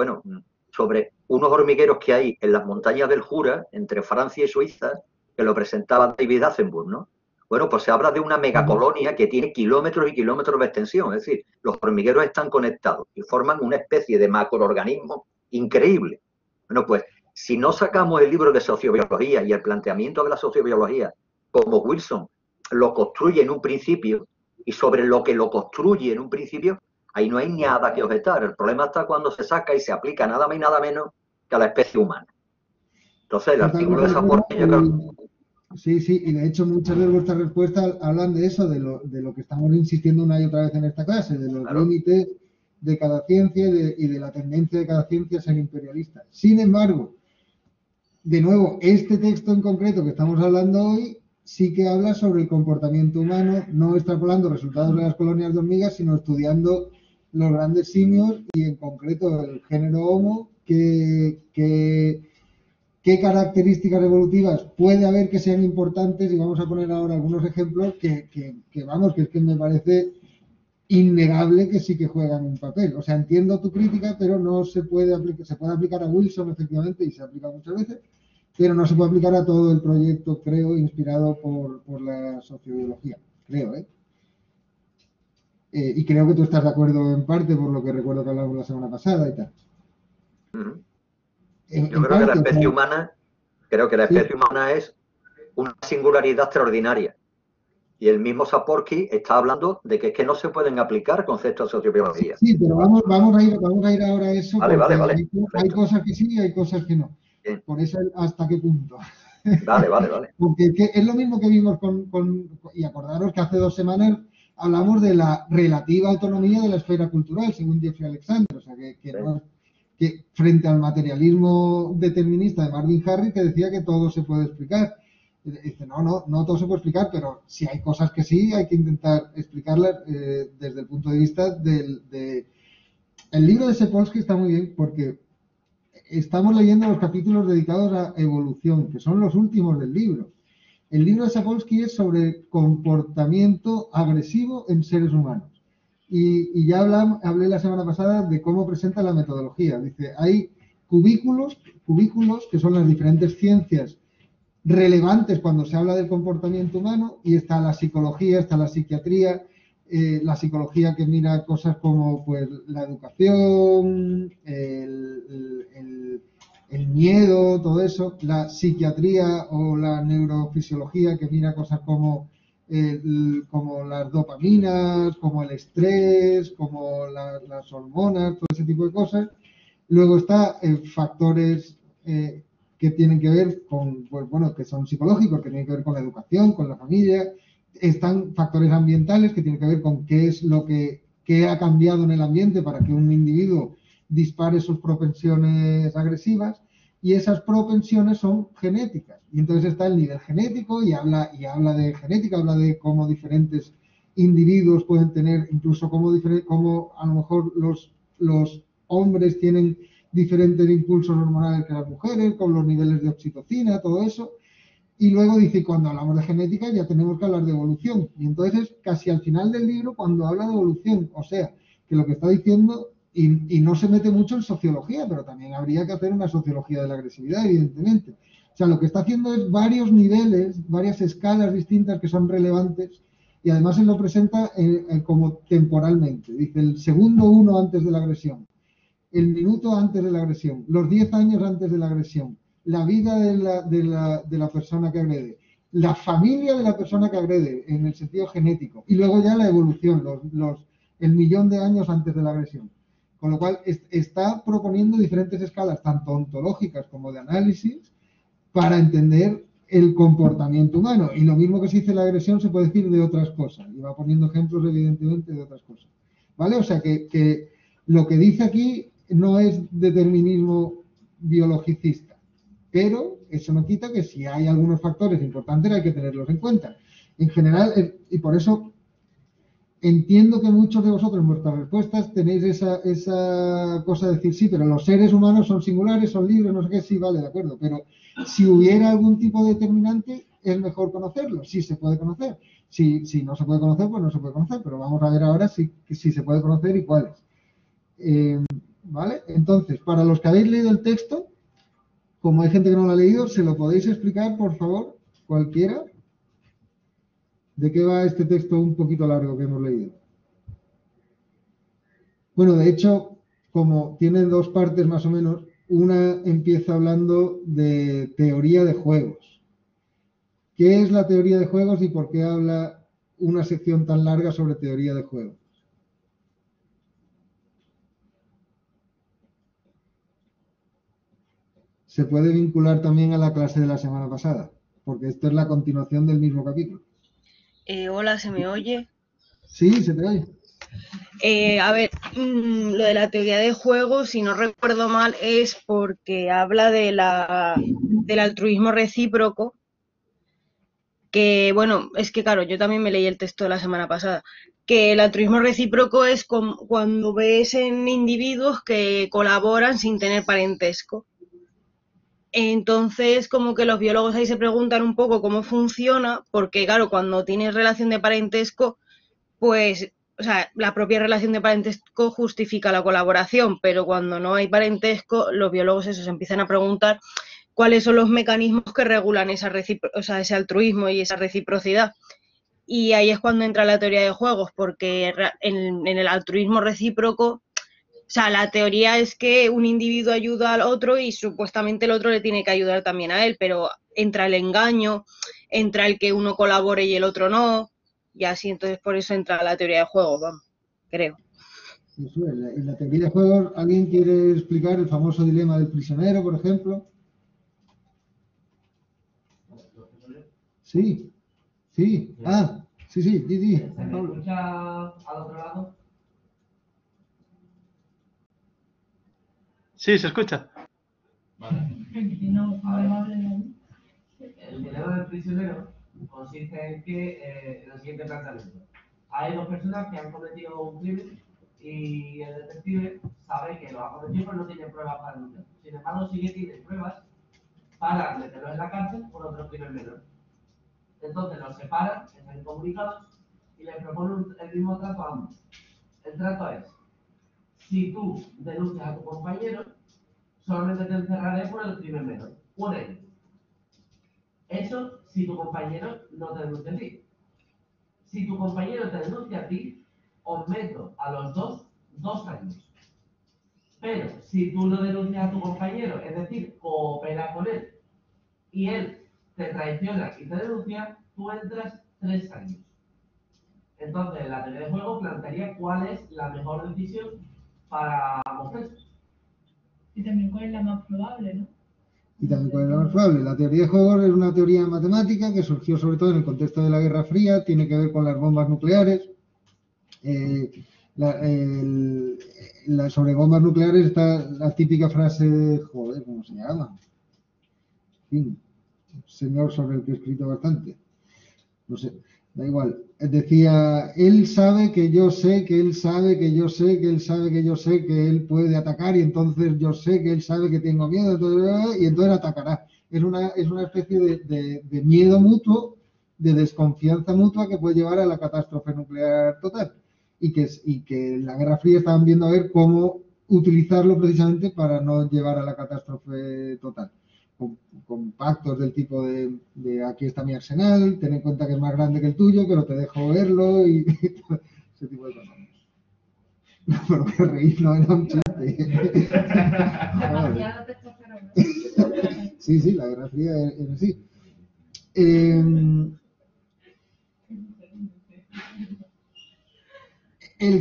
S6: unos hormigueros que hay en las montañas del Jura, entre Francia y Suiza, que lo presentaba David Attenborough, ¿no? Bueno, pues se habla de una megacolonia que tiene kilómetros y kilómetros de extensión, es decir, los hormigueros están conectados y forman una especie de macroorganismo increíble. Bueno, pues si no sacamos el libro de sociobiología y el planteamiento de la sociobiología como Wilson lo construye en un principio, y sobre lo que lo construye en un principio, ahí no hay nada que objetar. El problema está cuando se saca y se aplica nada más y nada menos que a la especie humana. Entonces, el artículo de esa forma, yo creo...
S1: Sí, y de hecho muchas de vuestras respuestas hablan de eso, de lo que estamos insistiendo una y otra vez en esta clase, de los límites de cada ciencia y de la tendencia de cada ciencia a ser imperialista. Sin embargo, de nuevo, este texto en concreto que estamos hablando hoy sí que habla sobre el comportamiento humano, no extrapolando resultados de las colonias de hormigas, sino estudiando los grandes simios y en concreto el género Homo, qué características evolutivas puede haber que sean importantes, y vamos a poner ahora algunos ejemplos que es que me parece innegable que sí que juegan un papel. O sea, entiendo tu crítica, pero no se puede aplicar, se puede aplicar a Wilson efectivamente y se aplica muchas veces, pero no se puede aplicar a todo el proyecto, creo, inspirado por la sociobiología, creo, y creo que tú estás de acuerdo en parte por lo que recuerdo que hablamos la semana pasada y tal.
S6: Yo creo que la especie humana, humana es una singularidad extraordinaria. Y el mismo Sapolsky está hablando de que es que no se pueden aplicar conceptos de sociobiología.
S1: Sí, pero vamos a ir ahora a eso.
S6: Vale.
S1: Hay cosas que sí y hay cosas que no.
S6: Bien.
S1: Por eso, ¿hasta qué punto?
S6: Vale.
S1: Porque es lo mismo que vimos y acordaros que hace 2 semanas hablamos de la relativa autonomía de la esfera cultural, según Jeffrey Alexander. O sea, que frente al materialismo determinista de Marvin Harris, que decía que todo se puede explicar. Dice, no todo se puede explicar, pero si hay cosas que sí, hay que intentar explicarlas desde el punto de vista El libro de Sapolsky está muy bien porque estamos leyendo los capítulos dedicados a evolución, que son los últimos del libro. El libro de Sapolsky es sobre comportamiento agresivo en seres humanos. Y ya hablé la semana pasada de cómo presenta la metodología. Dice, hay cubículos que son las diferentes ciencias relevantes cuando se habla del comportamiento humano, y está la psicología, está la psiquiatría, la psicología que mira cosas como pues la educación, el miedo, todo eso, la psiquiatría o la neurofisiología que mira cosas como las dopaminas, como el estrés, como las hormonas, todo ese tipo de cosas. Luego está factores que tienen que ver con, pues bueno, que son psicológicos, que tienen que ver con la educación, con la familia. Están factores ambientales que tienen que ver con qué es lo que ha cambiado en el ambiente para que un individuo dispare sus propensiones agresivas, y esas propensiones son genéticas. Y entonces está el nivel genético y habla de genética, habla de cómo diferentes individuos pueden tener, incluso cómo a lo mejor los hombres tienen diferentes impulsos hormonales que las mujeres, con los niveles de oxitocina, todo eso. Y luego dice, cuando hablamos de genética ya tenemos que hablar de evolución. Y entonces es casi al final del libro cuando habla de evolución. O sea, que lo que está diciendo, y no se mete mucho en sociología, pero también habría que hacer una sociología de la agresividad, evidentemente. O sea, lo que está haciendo es varios niveles, varias escalas distintas que son relevantes, y además él lo presenta como temporalmente. Dice, el segundo 1 antes de la agresión, el minuto antes de la agresión, los 10 años antes de la agresión, la vida de la persona que agrede, la familia de la persona que agrede, en el sentido genético, y luego ya la evolución, el millón de años antes de la agresión. Con lo cual, está proponiendo diferentes escalas, tanto ontológicas como de análisis, para entender el comportamiento humano. Y lo mismo que se dice la agresión se puede decir de otras cosas. Y va poniendo ejemplos, evidentemente, de otras cosas. ¿Vale? O sea, que lo que dice aquí no es determinismo biologicista, pero eso no quita que si hay algunos factores importantes hay que tenerlos en cuenta. En general, y por eso entiendo que muchos de vosotros en vuestras respuestas tenéis esa cosa de decir, sí, pero los seres humanos son singulares, son libres, no sé qué, sí, vale, de acuerdo, pero si hubiera algún tipo de determinante, es mejor conocerlo, sí se puede conocer. Si no se puede conocer, pues no se puede conocer, pero vamos a ver ahora si se puede conocer y cuáles. ¿Vale? Entonces, para los que habéis leído el texto, como hay gente que no lo ha leído, ¿se lo podéis explicar, por favor? Cualquiera. ¿De qué va este texto un poquito largo que hemos leído? Bueno, de hecho, como tiene dos partes más o menos, una empieza hablando de teoría de juegos. ¿Qué es la teoría de juegos y por qué habla una sección tan larga sobre teoría de juegos? Se puede vincular también a la clase de la semana pasada, porque esto es la continuación del mismo capítulo.
S8: Hola, ¿se me oye?
S1: Sí, se te oye.
S8: A ver, lo de la teoría de juegos, si no recuerdo mal, es porque habla del altruismo recíproco, que bueno, es que claro, yo también me leí el texto de la semana pasada, que el altruismo recíproco es cuando ves en individuos que colaboran sin tener parentesco. Entonces, como que los biólogos ahí se preguntan un poco cómo funciona, porque claro, cuando tienes relación de parentesco, pues, o sea, la propia relación de parentesco justifica la colaboración, pero cuando no hay parentesco, los biólogos se empiezan a preguntar cuáles son los mecanismos que regulan ese altruismo y esa reciprocidad. Y ahí es cuando entra la teoría de juegos, porque en el altruismo recíproco, o sea, la teoría es que un individuo ayuda al otro y supuestamente el otro le tiene que ayudar también a él, pero entra el engaño, entra el que uno colabore y el otro no, y así, entonces por eso entra la teoría de juegos, vamos, creo.
S1: Eso, en la teoría de juegos, ¿alguien quiere explicar el famoso dilema del prisionero, por ejemplo? Sí, sí. Ah, sí, di.
S5: ¿Se me escucha al otro lado?
S7: Sí, se escucha.
S5: Vale.
S4: No,
S5: El dilema del prisionero consiste en que en el siguiente planteamiento. Hay dos personas que han cometido un crimen y el detective sabe que lo ha cometido pero no tiene pruebas para denunciar. Sin embargo, sí que tiene pruebas para meterlos en la cárcel por otro crimen menor. Entonces los separan, están incomunicados y les proponen el mismo trato a ambos. El trato es: si tú denuncias a tu compañero, solamente te encerraré por el crimen menor, 1 año. Eso si tu compañero no te denuncia a ti. Si tu compañero te denuncia a ti, os meto a los dos 2 años. Pero si tú no denuncias a tu compañero, es decir, cooperas con él, y él te traiciona y te denuncia, tú entras 3 años. Entonces, la teoría de juego plantearía cuál es la mejor decisión para ambos presos.
S4: Y también cuál es la más probable, ¿no?
S1: Y también cuál es la más probable. La teoría de juegos es una teoría matemática que surgió sobre todo en el contexto de la Guerra Fría, tiene que ver con las bombas nucleares. Sobre bombas nucleares está la típica frase de, joder, ¿cómo se llama? En fin, un señor sobre el que he escrito bastante. No sé, da igual. Decía, él sabe que yo sé, que él sabe que yo sé, que él sabe que yo sé que él puede atacar y entonces yo sé que él sabe que tengo miedo y entonces atacará. Es una especie de miedo mutuo, de desconfianza mutua que puede llevar a la catástrofe nuclear total. Y que en la Guerra Fría estaban viendo a ver cómo utilizarlo precisamente para no llevar a la catástrofe total. Con pactos del tipo de aquí está mi arsenal, ten en cuenta que es más grande que el tuyo, pero te dejo verlo y ese tipo de cosas. No, pero que reír no era un chiste. Sí, la Guerra Fría era así. El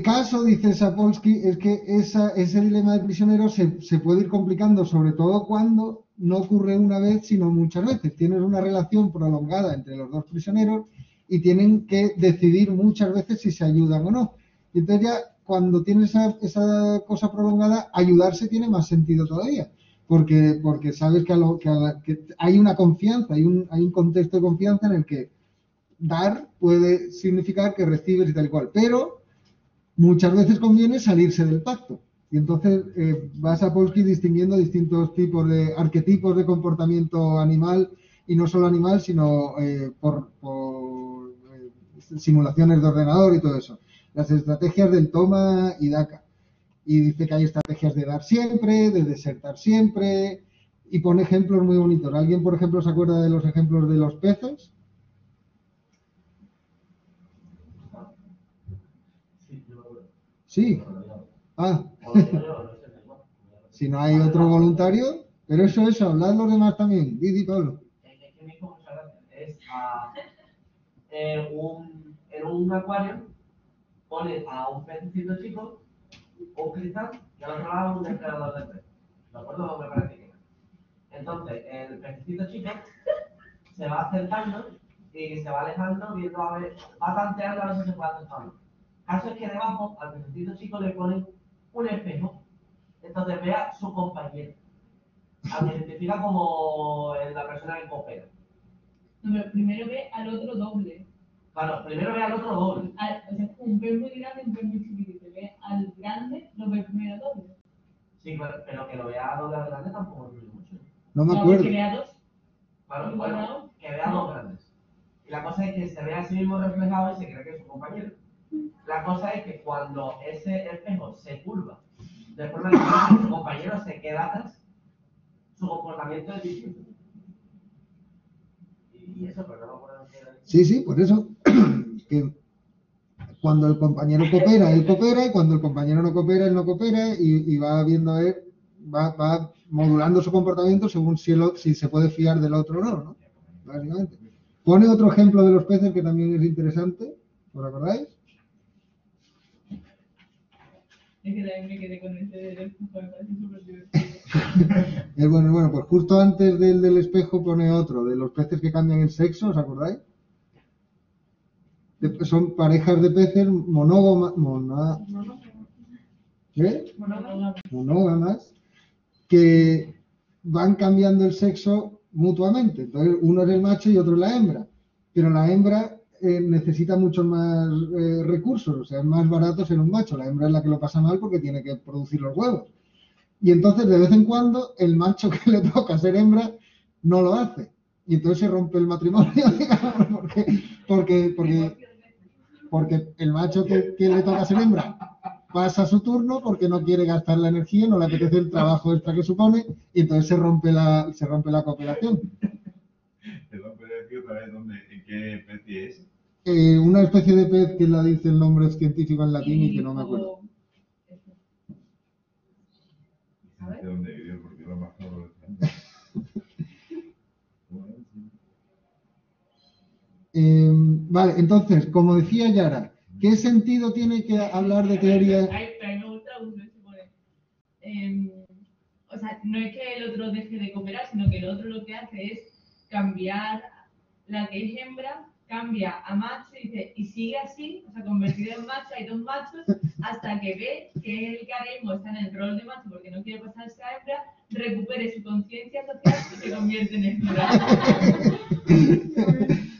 S1: caso, dice Sapolsky, es que ese dilema de prisionero se puede ir complicando, sobre todo cuando no ocurre una vez, sino muchas veces. Tienes una relación prolongada entre los dos prisioneros y tienen que decidir muchas veces si se ayudan o no. Y entonces ya, cuando tienes esa cosa prolongada, ayudarse tiene más sentido todavía, porque sabes que hay una confianza, hay un contexto de confianza en el que dar puede significar que recibes y tal cual, pero muchas veces conviene salirse del pacto. Y entonces va Sapolsky distinguiendo distintos tipos de arquetipos de comportamiento animal, y no solo animal, sino por simulaciones de ordenador y todo eso. Las estrategias del toma y daca. Y dice que hay estrategias de dar siempre, de desertar siempre, y pone ejemplos muy bonitos. ¿Alguien, por ejemplo, se acuerda de los ejemplos de los peces? Sí. Ah. Si no hay otro voluntario, pero eso, hablad los demás también. Didi, Pablo.
S5: En un acuario pones a un pececito chico, un cristal, y al otro lado un depredador de pez. ¿De acuerdo? Me parece que. Entonces, el pececito chico se va acercando y se va alejando, viendo a ver, va tanteando a ver si se puede acercar. El caso es que debajo al pececito chico le ponen un espejo, entonces ve a su compañero, al que identifica como la persona que coopera.
S4: No, primero ve al otro doble.
S5: Claro, primero ve al otro doble.
S4: O sea, un pez muy grande y un pez muy chiquitito. Ve al grande, lo ve primero doble.
S5: Sí, pero que lo vea doble al grande tampoco es mucho.
S1: No me acuerdo.
S4: Que vea dos.
S5: Claro, bueno, que vea dos grandes. Y la cosa es que se ve a sí mismo reflejado y se cree que es su compañero. La cosa es que cuando ese espejo se curva de forma que su compañero se queda atrás, su comportamiento es distinto. Y eso, pero no me acuerdo qué era.
S1: Sí, por eso. Que cuando el compañero coopera, él coopera, y cuando el compañero no coopera, él no coopera, y va viendo a ver, va modulando su comportamiento según si se puede fiar del otro o no, básicamente. Pone otro ejemplo de los peces que también es interesante, ¿os acordáis?
S4: Es que también me quedé con ese del espejo, me parece súper divertido.
S1: Bueno, pues justo antes del espejo pone otro, de los peces que cambian el sexo, ¿os acordáis? Son parejas de peces monógamas que van cambiando el sexo mutuamente. Entonces, uno es el macho y otro es la hembra. Pero la hembra necesita muchos más recursos, o sea, es más barato ser un macho. La hembra es la que lo pasa mal porque tiene que producir los huevos. Y entonces, de vez en cuando, el macho que le toca ser hembra no lo hace. Y entonces se rompe el matrimonio, digamos, porque el macho que le toca ser hembra pasa su turno porque no quiere gastar la energía, no le apetece el trabajo extra que supone, y entonces se rompe la cooperación.
S2: ¿En qué especie es?
S1: Una especie de pez que la dice el nombre científico en latín y que no me acuerdo.
S2: ¿De dónde vive? Porque lo más
S1: Vale, entonces, como decía Yara, ¿qué sentido tiene que hablar de teoría?
S4: Me gusta uno, se pone. O sea, no es que el otro deje de cooperar, sino que el otro lo que hace es cambiar la que es hembra, cambia a macho y sigue así, o sea, convertido en macho, hay dos machos, hasta que ve que el que ahora mismo está en el rol de macho porque no quiere pasarse a hembra, recupere su conciencia social y se convierte en hembra.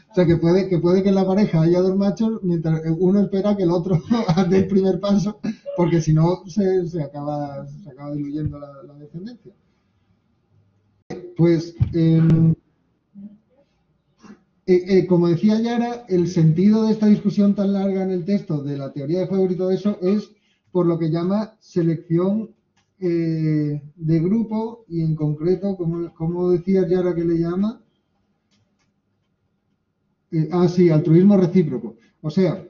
S1: O sea, que puede que en la pareja haya dos machos mientras uno espera que el otro dé el primer paso, porque si no se acaba diluyendo la descendencia. Pues, como decía Yara, el sentido de esta discusión tan larga en el texto de la teoría de juegos y todo eso es por lo que llama selección de grupo, y en concreto, como decía Yara que le llama? Sí, altruismo recíproco. O sea,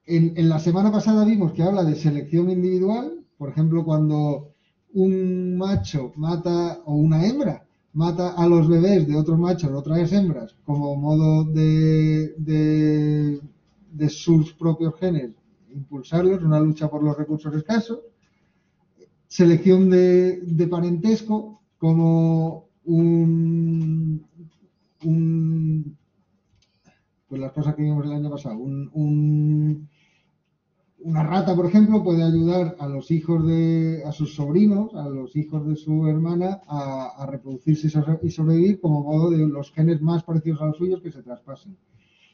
S1: en la semana pasada vimos que habla de selección individual, por ejemplo, cuando un macho mata, o una hembra, mata a los bebés de otros machos o otras hembras como modo de sus propios genes impulsarlos, una lucha por los recursos escasos. Selección de parentesco como pues las cosas que vimos el año pasado. Una rata, por ejemplo, puede ayudar a los hijos a sus sobrinos, a los hijos de su hermana, a reproducirse y sobrevivir como modo de los genes más parecidos a los suyos que se traspasen.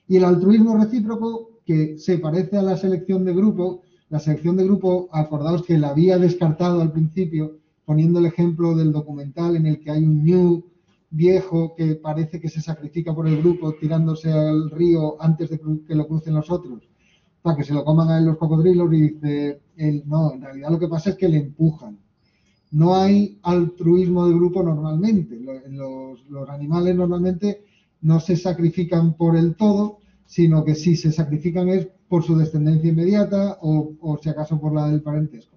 S1: Y el altruismo recíproco, que se parece a la selección de grupo. La selección de grupo, acordaos que la había descartado al principio, poniendo el ejemplo del documental en el que hay un ñu viejo que parece que se sacrifica por el grupo tirándose al río antes de que lo crucen los otros, para que se lo coman a él los cocodrilos, y dice él, no, en realidad lo que pasa es que le empujan. No hay altruismo de grupo normalmente. Los animales normalmente no se sacrifican por el todo, sino que si se sacrifican es por su descendencia inmediata o si acaso por la del parentesco.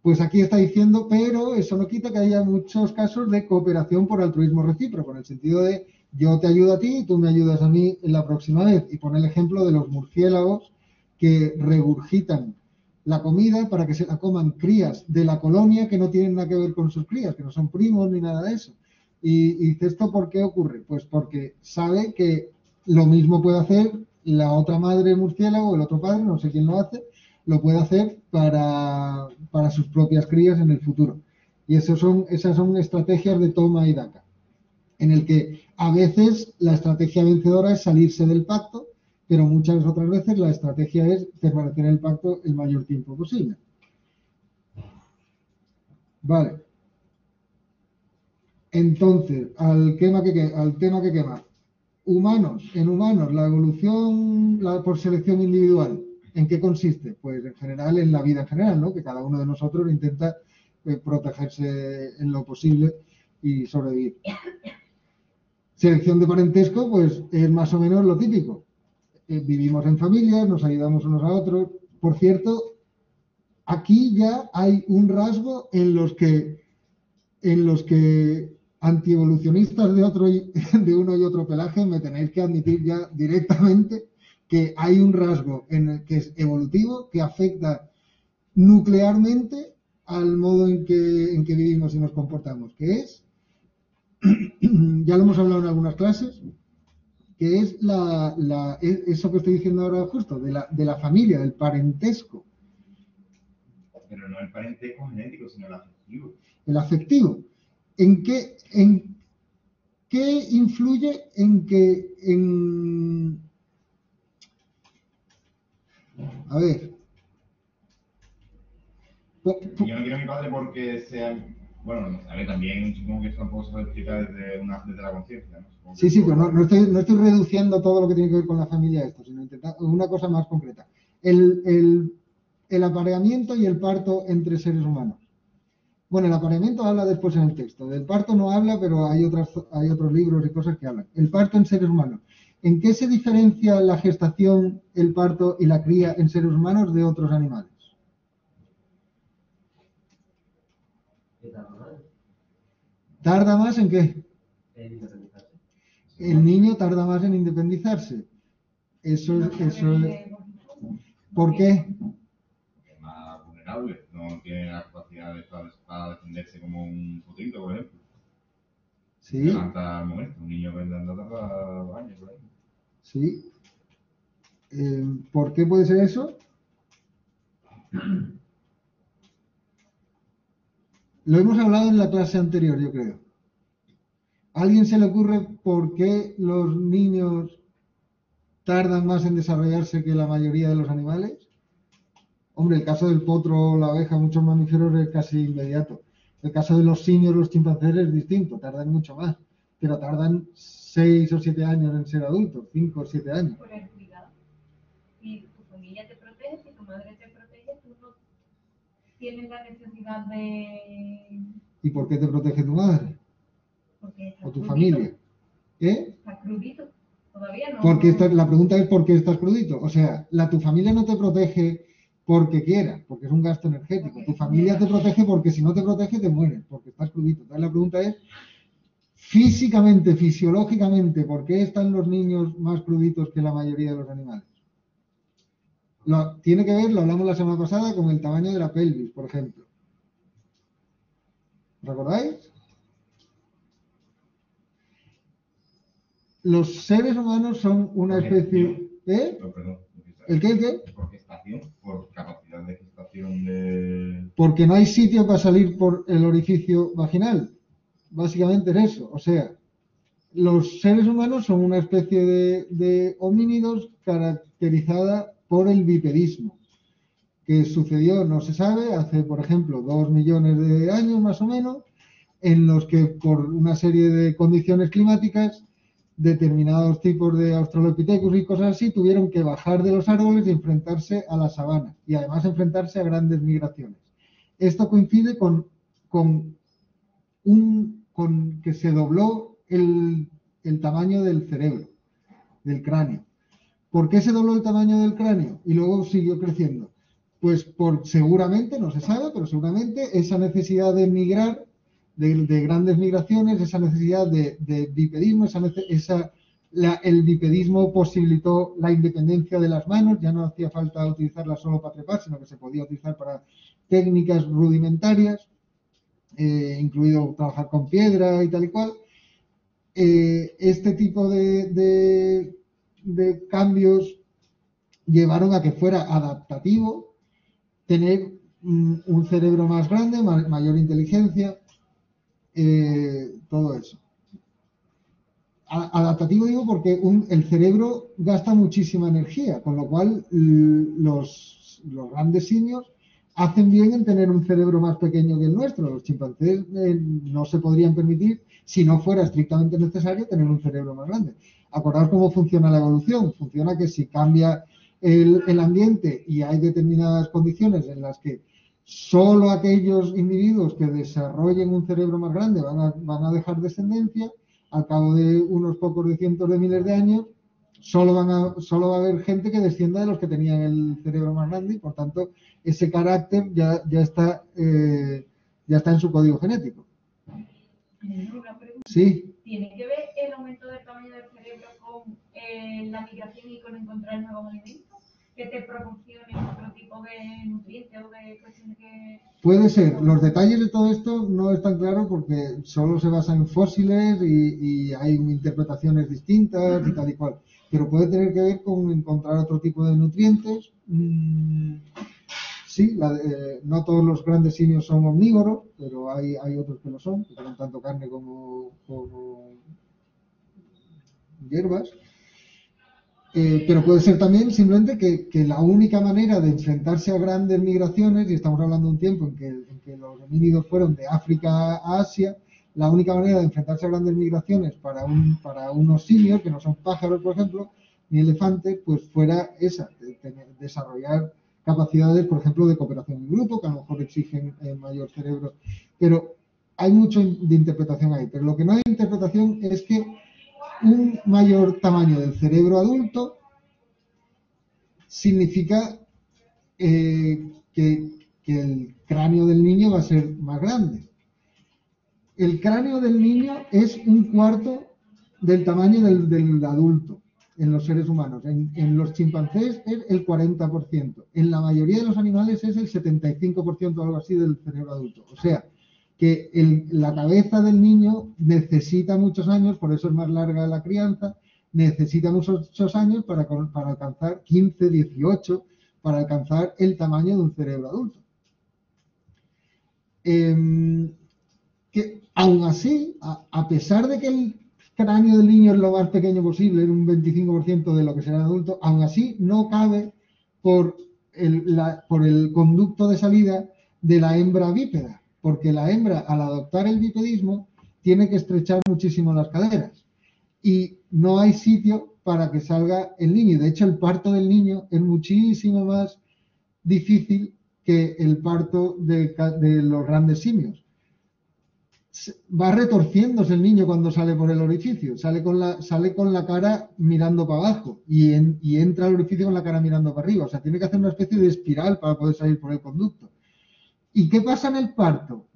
S1: Pues aquí está diciendo, pero eso no quita que haya muchos casos de cooperación por altruismo recíproco, en el sentido de yo te ayudo a ti y tú me ayudas a mí en la próxima vez. Y pone el ejemplo de los murciélagos que regurgitan la comida para que se la coman crías de la colonia que no tienen nada que ver con sus crías, que no son primos ni nada de eso. Y dice, ¿esto por qué ocurre? Pues porque sabe que lo mismo puede hacer la otra madre murciélago o el otro padre, no sé quién lo hace, lo puede hacer para sus propias crías en el futuro. Y esas son estrategias de toma y daca, en el que a veces la estrategia vencedora es salirse del pacto, pero muchas otras veces la estrategia es permanecer en el pacto el mayor tiempo posible. Vale. Entonces, al tema que quema. En humanos, la evolución por selección individual, ¿en qué consiste? Pues en general en la vida en general, ¿no? Que cada uno de nosotros intenta protegerse en lo posible y sobrevivir. Selección de parentesco, pues es más o menos lo típico. Vivimos en familias, nos ayudamos unos a otros. Por cierto, aquí ya hay un rasgo en los que antievolucionistas de uno y otro pelaje me tenéis que admitir ya directamente que hay un rasgo que es evolutivo que afecta nuclearmente al modo en que vivimos y nos comportamos, que es, ya lo hemos hablado en algunas clases, que es eso que estoy diciendo ahora justo, de la familia, del parentesco.
S2: Pero no el parentesco genético, sino el afectivo.
S1: El afectivo. ¿En qué influye a ver.
S2: Yo no quiero a mi padre porque sea... Bueno, a ver, también supongo que eso tampoco se puede explicar desde la conciencia, ¿no?
S1: Sí, pero no estoy reduciendo todo lo que tiene que ver con la familia a esto, sino intentar una cosa más concreta. El apareamiento y el parto entre seres humanos. Bueno, el apareamiento habla después en el texto. Del parto no habla, pero hay otros libros y cosas que hablan. El parto en seres humanos. ¿En qué se diferencia la gestación, el parto y la cría en seres humanos de otros animales? ¿Tarda más en qué?
S5: En independizarse.
S1: El niño tarda más en independizarse. Eso es. ¿Por qué?
S2: Es más vulnerable, no tiene la capacidad para defenderse como un potito, por ejemplo.
S1: Sí.
S2: Levanta al momento, un niño que anda tarda 2 años, por ejemplo.
S1: Sí. ¿Por qué puede ser eso? Lo hemos hablado en la clase anterior, yo creo. ¿A alguien se le ocurre por qué los niños tardan más en desarrollarse que la mayoría de los animales? Hombre, el caso del potro o la abeja, muchos mamíferos, es casi inmediato. El caso de los simios, los chimpancés, es distinto, tardan mucho más. Pero tardan 6 o 7 años en ser adultos, 5 o 7 años.
S3: Por el cuidado. Si tu familia te protege, si tu madre te protege, tú no tienes la necesidad de...
S1: ¿Y por qué te protege tu madre?
S3: Porque está
S1: ¿O tu
S3: crudito.
S1: familia? ¿Qué?
S3: Está crudito. Todavía no.
S1: Porque la pregunta es ¿por qué estás crudito? O sea, tu familia no te protege porque quiera, porque es un gasto energético. Tu familia te protege porque si no te protege te mueres, porque estás crudito. Entonces la pregunta es físicamente, fisiológicamente, ¿por qué están los niños más cruditos que la mayoría de los animales? Tiene que ver, lo hablamos la semana pasada, con el tamaño de la pelvis, por ejemplo. ¿Recordáis? Los seres humanos son una especie... ¿Eh?
S2: Perdón.
S1: ¿El qué? ¿El qué?
S2: Por gestación, por capacidad de gestación de...
S1: Porque no hay sitio para salir por el orificio vaginal. Básicamente es eso. O sea, los seres humanos son una especie de homínidos caracterizada por el bipedismo, que sucedió, no se sabe, hace, por ejemplo, 2 millones de años más o menos, en los que por una serie de condiciones climáticas, determinados tipos de Australopithecus y cosas así tuvieron que bajar de los árboles y enfrentarse a la sabana, y además enfrentarse a grandes migraciones. Esto coincide con que se dobló el tamaño del cerebro, del cráneo. ¿Por qué se dobló el tamaño del cráneo y luego siguió creciendo? Pues seguramente, no se sabe, pero seguramente esa necesidad de migrar, de grandes migraciones, esa necesidad de bipedismo, el bipedismo posibilitó la independencia de las manos, ya no hacía falta utilizarlas solo para trepar, sino que se podía utilizar para técnicas rudimentarias, incluido trabajar con piedra y tal y cual. Este tipo de cambios llevaron a que fuera adaptativo tener un cerebro más grande, mayor inteligencia, todo eso. Adaptativo digo porque el cerebro gasta muchísima energía, con lo cual los grandes simios hacen bien en tener un cerebro más pequeño que el nuestro. Los chimpancés no se podrían permitir, si no fuera estrictamente necesario, tener un cerebro más grande. Acordaos cómo funciona la evolución. Funciona que si cambia el ambiente y hay determinadas condiciones en las que solo aquellos individuos que desarrollen un cerebro más grande van a dejar descendencia, al cabo de unos pocos de cientos de miles de años, solo va a haber gente que descienda de los que tenían el cerebro más grande y, por tanto, ese carácter ya está en su código genético.
S3: Una pregunta.
S1: Sí.
S3: ¿Tiene que ver el aumento del tamaño del cerebro con la migración y con encontrar nuevos alimentos que te proporcionen otro tipo de nutrientes o de cuestiones que...
S1: Puede ser. Los detalles de todo esto no están claros porque solo se basan en fósiles y hay interpretaciones distintas y tal y cual. Pero puede tener que ver con encontrar otro tipo de nutrientes. Sí, no todos los grandes simios son omnívoros, pero hay otros que lo son, que comen tanto carne como hierbas. Pero puede ser también simplemente que la única manera de enfrentarse a grandes migraciones, y estamos hablando de un tiempo en que los homínidos fueron de África a Asia, la única manera de enfrentarse a grandes migraciones para unos simios, que no son pájaros, por ejemplo, ni elefantes, pues fuera esa, desarrollar capacidades, por ejemplo, de cooperación en grupo, que a lo mejor exigen mayor cerebro. Pero hay mucho de interpretación ahí. Pero lo que no hay interpretación es que un mayor tamaño del cerebro adulto significa que el cráneo del niño va a ser más grande. El cráneo del niño es un cuarto del tamaño del adulto en los seres humanos. En los chimpancés es el 40%. En la mayoría de los animales es el 75% o algo así del cerebro adulto. O sea, que la cabeza del niño necesita muchos años, por eso es más larga la crianza, necesita muchos años para alcanzar 15, 18, para alcanzar el tamaño de un cerebro adulto. Que aún así, a pesar de que el cráneo del niño es lo más pequeño posible, en un 25% de lo que será el adulto, aún así no cabe por el conducto de salida de la hembra bípeda, porque la hembra, al adoptar el bipedismo, tiene que estrechar muchísimo las caderas y no hay sitio para que salga el niño. De hecho, el parto del niño es muchísimo más difícil que el parto de los grandes simios. Va retorciéndose el niño cuando sale por el orificio, sale con la cara mirando para abajo y entra al orificio con la cara mirando para arriba. O sea, tiene que hacer una especie de espiral para poder salir por el conducto. ¿Y qué pasa en el parto?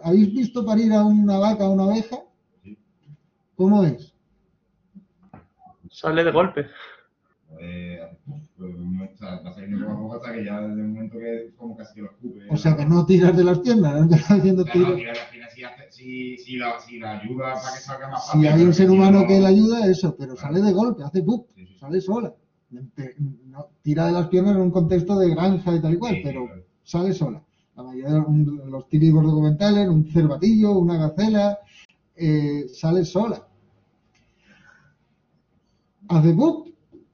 S1: ¿Habéis visto parir a una vaca o una oveja? ¿Cómo es?
S7: Sale de golpe.
S2: Va saliendo poco a poco hasta que ya desde el momento que como casi que lo escupe.
S1: O sea que no tiras de las piernas, no estás haciendo
S2: O sea, no,
S1: tiros.
S2: tirar las piernas si la ayuda para que salga más fácil.
S1: Si hay un
S2: pero
S1: ser
S2: si
S1: humano
S2: no-
S1: que le ayuda, eso, pero
S2: Claro.
S1: sale de golpe, hace ¡pum!
S2: Sí, sí.
S1: Sale sola. No, tira de las piernas en un contexto de granja y tal y cual,
S2: Sí,
S1: pero
S2: claro.
S1: sale sola. La mayoría de los típicos documentales, un cervatillo, una gacela, sale sola. Hace ¡pum!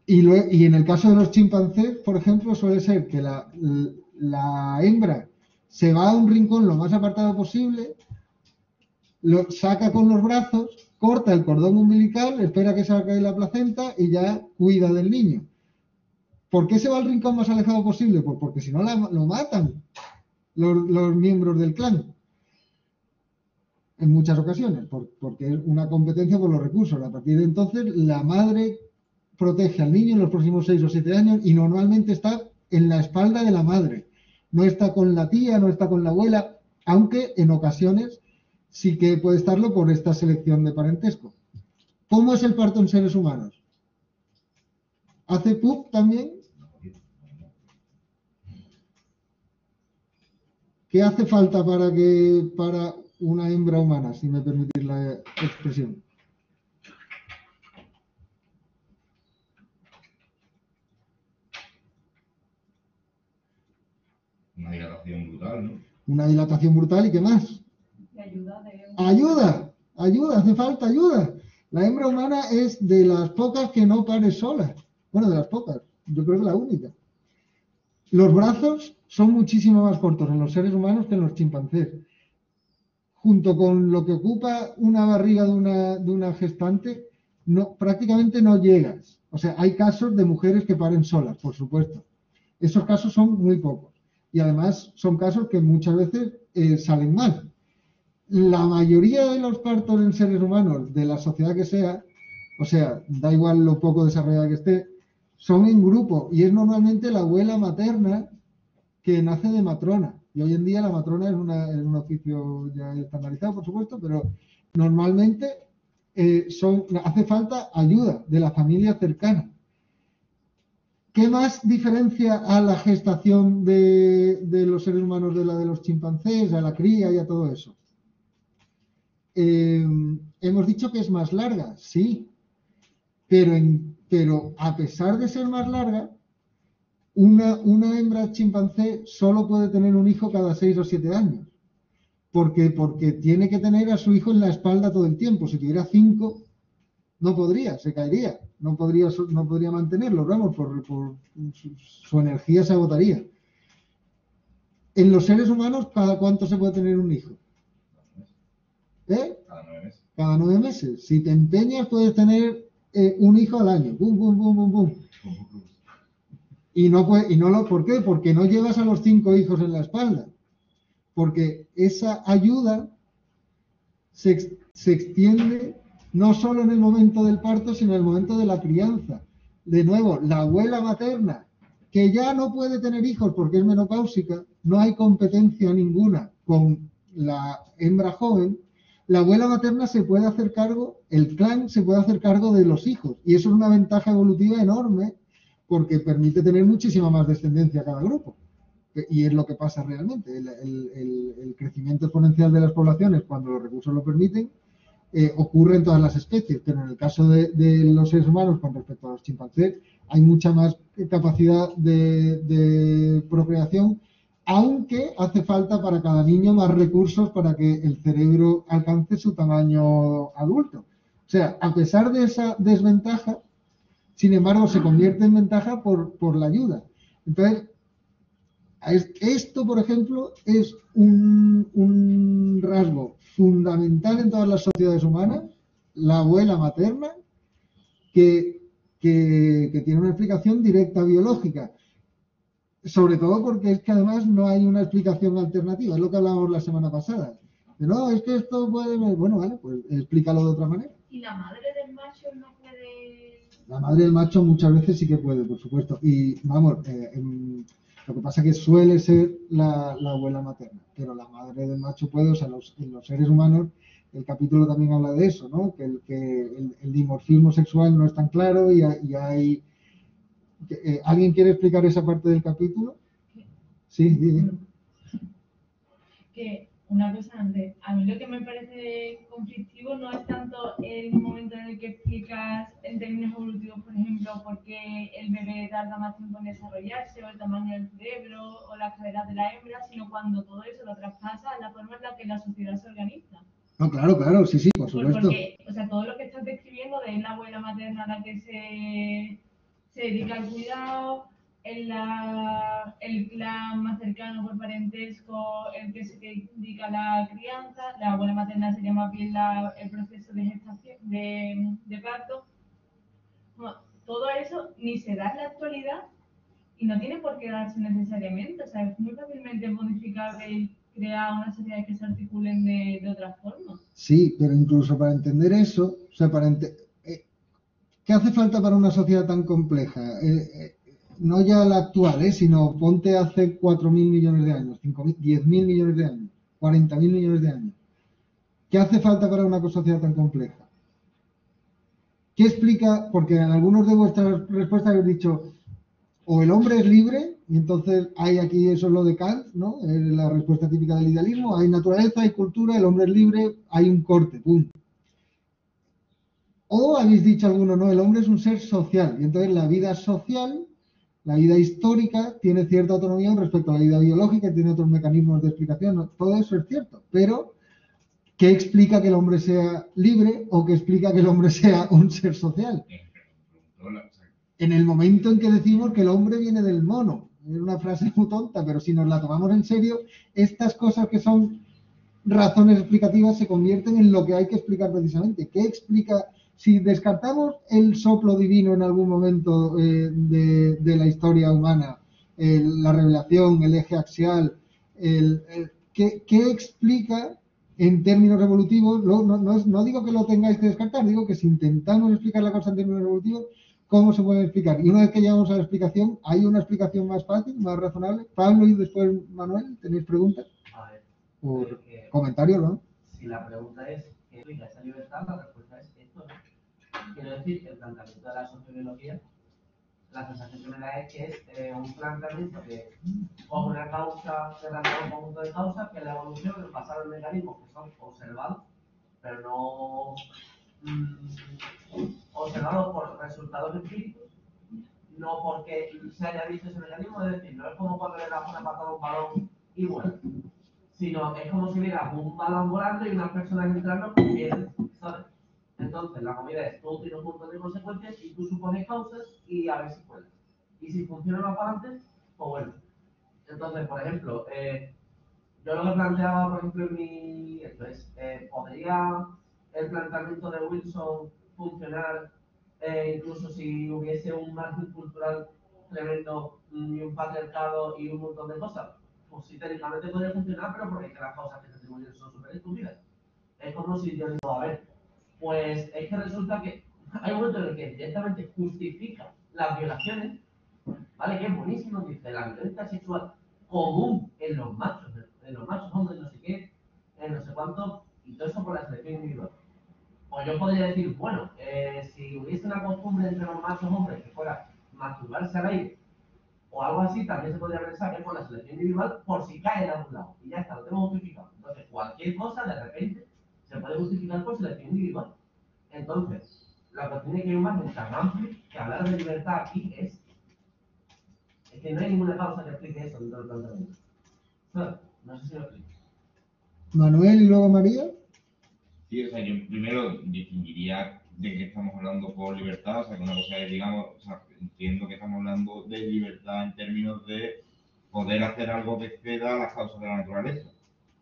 S1: Y en el caso de los chimpancés, por ejemplo, suele ser que la hembra se va a un rincón lo más apartado posible, lo saca con los brazos, corta el cordón umbilical, espera que salga la placenta y ya cuida del niño. ¿Por qué se va al rincón más alejado posible? Pues porque si no lo matan los miembros del clan. En muchas ocasiones, porque es una competencia por los recursos. A partir de entonces, la madre protege al niño en los próximos 6 o 7 años y normalmente está en la espalda de la madre. No está con la tía, no está con la abuela, aunque en ocasiones sí que puede estarlo por esta selección de parentesco. ¿Cómo es el parto en seres humanos? ¿Hace pup también? ¿Qué hace falta para una hembra humana, si me permitís la expresión?
S2: Una dilatación brutal, ¿no?
S1: Una dilatación brutal y ¿qué más?
S3: Y ayuda de...
S1: Ayuda, hace falta ayuda. La hembra humana es de las pocas que no pare sola. Bueno, de las pocas, yo creo que la única. Los brazos son muchísimo más cortos en los seres humanos que en los chimpancés. Junto con lo que ocupa una barriga de una gestante, prácticamente no llegas. O sea, hay casos de mujeres que paren solas, por supuesto. Esos casos son muy pocos. Y además son casos que muchas veces salen mal. La mayoría de los partos en seres humanos, de la sociedad que sea, o sea, da igual lo poco desarrollada que esté, son en grupo y es normalmente la abuela materna que nace de matrona. Y hoy en día la matrona es un oficio ya estandarizado, por supuesto, pero normalmente hace falta ayuda de la familia cercana. ¿Qué más diferencia a la gestación de los seres humanos de la de los chimpancés, a la cría y a todo eso? Hemos dicho que es más larga, sí, pero a pesar de ser más larga, una hembra chimpancé solo puede tener un hijo cada 6 o 7 años. Porque tiene que tener a su hijo en la espalda todo el tiempo. Si tuviera 5, no podría, se caería. No podría mantenerlo, vamos, su energía se agotaría. En los seres humanos, ¿cada cuánto se puede tener un hijo?
S2: Cada 9 meses.
S1: Cada 9 meses. Si te empeñas, puedes tener un hijo al año. Bum, bum, bum, bum, bum. ¿Por qué? Porque no llevas a los 5 hijos en la espalda. Porque esa ayuda se extiende no solo en el momento del parto, sino en el momento de la crianza. De nuevo, la abuela materna, que ya no puede tener hijos porque es menopáusica, no hay competencia ninguna con la hembra joven, la abuela materna se puede hacer cargo, el clan se puede hacer cargo de los hijos. Y eso es una ventaja evolutiva enorme porque permite tener muchísima más descendencia a cada grupo. Y es lo que pasa realmente. El crecimiento exponencial de las poblaciones, cuando los recursos lo permiten, ocurre en todas las especies. Pero en el caso de los seres humanos, con respecto a los chimpancés, hay mucha más capacidad de procreación, aunque hace falta para cada niño más recursos para que el cerebro alcance su tamaño adulto. O sea, a pesar de esa desventaja, sin embargo, se convierte en ventaja por la ayuda. Entonces, esto, por ejemplo, es un rasgo fundamental en todas las sociedades humanas, la abuela materna, que tiene una explicación directa biológica. Sobre todo porque es que además no hay una explicación alternativa, es lo que hablábamos la semana pasada. No, es que esto puede... Bueno, vale, pues explícalo de otra manera.
S3: ¿Y la madre del macho no puede...?
S1: La madre del macho muchas veces sí que puede, por supuesto. Y vamos, lo que pasa es que suele ser la abuela materna, pero la madre del macho puede, o sea, en los seres humanos el capítulo también habla de eso, ¿no? Que el dimorfismo sexual no es tan claro y hay... ¿Alguien quiere explicar esa parte del capítulo? Sí, dime.
S4: Que una cosa antes, a mí lo que me parece conflictivo no es tanto el momento en el que explicas en términos evolutivos, por ejemplo, por qué el bebé tarda más tiempo en desarrollarse, o el tamaño del cerebro, o las caderas de la hembra, sino cuando todo eso lo traspasa a la forma en la que la sociedad se organiza.
S1: No, claro, sí, por supuesto.
S4: Porque, o sea, todo lo que estás describiendo de la abuela materna la que se dedica al cuidado, el clan más cercano por parentesco, el que se dedica a la crianza, la abuela materna sería más bien el proceso de gestación, de parto. Bueno, todo eso ni se da en la actualidad y no tiene por qué darse necesariamente. O sea, es muy fácilmente modificable y crear una sociedad que se articulen de otra forma.
S1: Sí, pero incluso para entender eso, o sea, ¿qué hace falta para una sociedad tan compleja? No ya la actual, sino ponte hace 4.000 millones de años, 5.000, 10.000 millones de años, 40.000 millones de años. ¿Qué hace falta para una sociedad tan compleja? ¿Qué explica? Porque en algunos de vuestras respuestas habéis dicho, o el hombre es libre, y entonces hay aquí, eso es lo de Kant, ¿no? La respuesta típica del idealismo, hay naturaleza, hay cultura, el hombre es libre, hay un corte, ¡pum! O habéis dicho alguno, no, el hombre es un ser social, y entonces la vida social, la vida histórica, tiene cierta autonomía respecto a la vida biológica, tiene otros mecanismos de explicación, ¿no? Todo eso es cierto, pero ¿qué explica que el hombre sea libre o qué explica que el hombre sea un ser social? En el momento en que decimos que el hombre viene del mono, es una frase muy tonta, pero si nos la tomamos en serio, estas cosas que son razones explicativas se convierten en lo que hay que explicar precisamente. ¿Qué explica? Si descartamos el soplo divino en algún momento de la historia humana, la revelación, el eje axial, ¿qué explica en términos evolutivos? No digo que lo tengáis que descartar, digo que si intentamos explicar la cosa en términos evolutivos, ¿cómo se puede explicar? Y una vez que llegamos a la explicación, ¿hay una explicación más fácil, más razonable? Pablo y después Manuel, ¿tenéis preguntas?
S5: A ver,
S1: Por comentarios, ¿no?
S5: si la pregunta es ¿qué explica esa libertad? La respuesta es esto. Quiero decir, el planteamiento de la sociobiología, la sensación que me da es que es un planteamiento que coge una causa, se plantea un conjunto de causas que la evolución es basada en mecanismos que son observados, pero no observados por resultados empíricos, no porque se haya visto ese mecanismo, es decir, no es como cuando le das una patada a un balón y vuela, sino es como si hubiera un balón volando y unas personas entrando corriendo, ¿sabes? Entonces, la movida es, tú tienes un montón de consecuencias y tú supones causas y a ver si puedes. Y si funciona más para adelante, pues bueno. Entonces, por ejemplo, yo lo que planteaba, por ejemplo, en mi... Esto es, ¿podría el planteamiento de Wilson funcionar incluso si hubiese un margen cultural tremendo y un patriarcado y un montón de cosas? Pues sí, técnicamente podría funcionar, pero porque es que las causas que se atribuyen son súper estúpidas. Es como si yo digo, a ver, pues es que resulta que hay un momento en el que directamente justifica las violaciones, ¿vale? Que es buenísimo, dice, la violencia sexual común en los machos hombres, no sé qué, no sé cuánto, y todo eso por la selección individual. Pues yo podría decir, bueno, si hubiese una costumbre entre los machos hombres que fuera masturbarse al aire, o algo así, también se podría pensar que es por la selección individual, por si cae de algún lado, y ya está, lo tengo justificado. Entonces, cualquier cosa, de repente, se puede justificar por selección individual. Entonces, la cuestión es que hay un margen tan amplio que hablar de libertad aquí es que no hay ninguna causa que explique eso dentro del planteamiento. No sé si lo explico.
S1: Manuel y luego María.
S2: Sí, o sea, yo primero distinguiría de qué estamos hablando por libertad, o sea, que una cosa es, digamos, o sea, entiendo que estamos hablando de libertad en términos de poder hacer algo que exceda las causas de la naturaleza,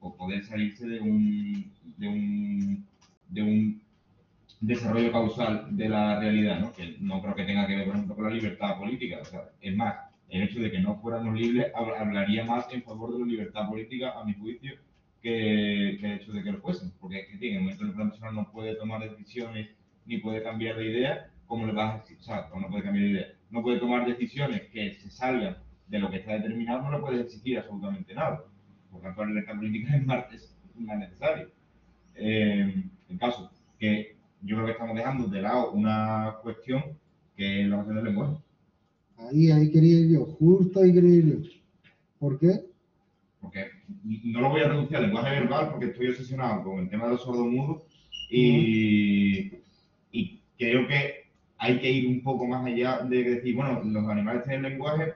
S2: o poder salirse de un desarrollo causal de la realidad, ¿no? Que no creo que tenga que ver, por ejemplo, con la libertad política. O sea, es más, el hecho de que no fuéramos libres hablaría más en favor de la libertad política, a mi juicio, que el hecho de que lo fuesen. Porque es que en el momento en el que una persona no puede tomar decisiones ni puede cambiar de idea, ¿cómo le vas a decir? O sea, no puede cambiar de idea. No puede tomar decisiones que se salgan de lo que está determinado, no le puedes exigir absolutamente nada. Por tanto, la libertad política es más necesaria. el caso que yo creo que estamos dejando de lado una cuestión que es la base del lenguaje.
S1: Ahí quería ir yo, justo ahí quería ir yo. ¿Por qué?
S2: Porque no lo voy a reducir al lenguaje verbal porque estoy obsesionado con el tema de los sordomudos y creo que hay que ir un poco más allá de decir, bueno, los animales tienen lenguaje,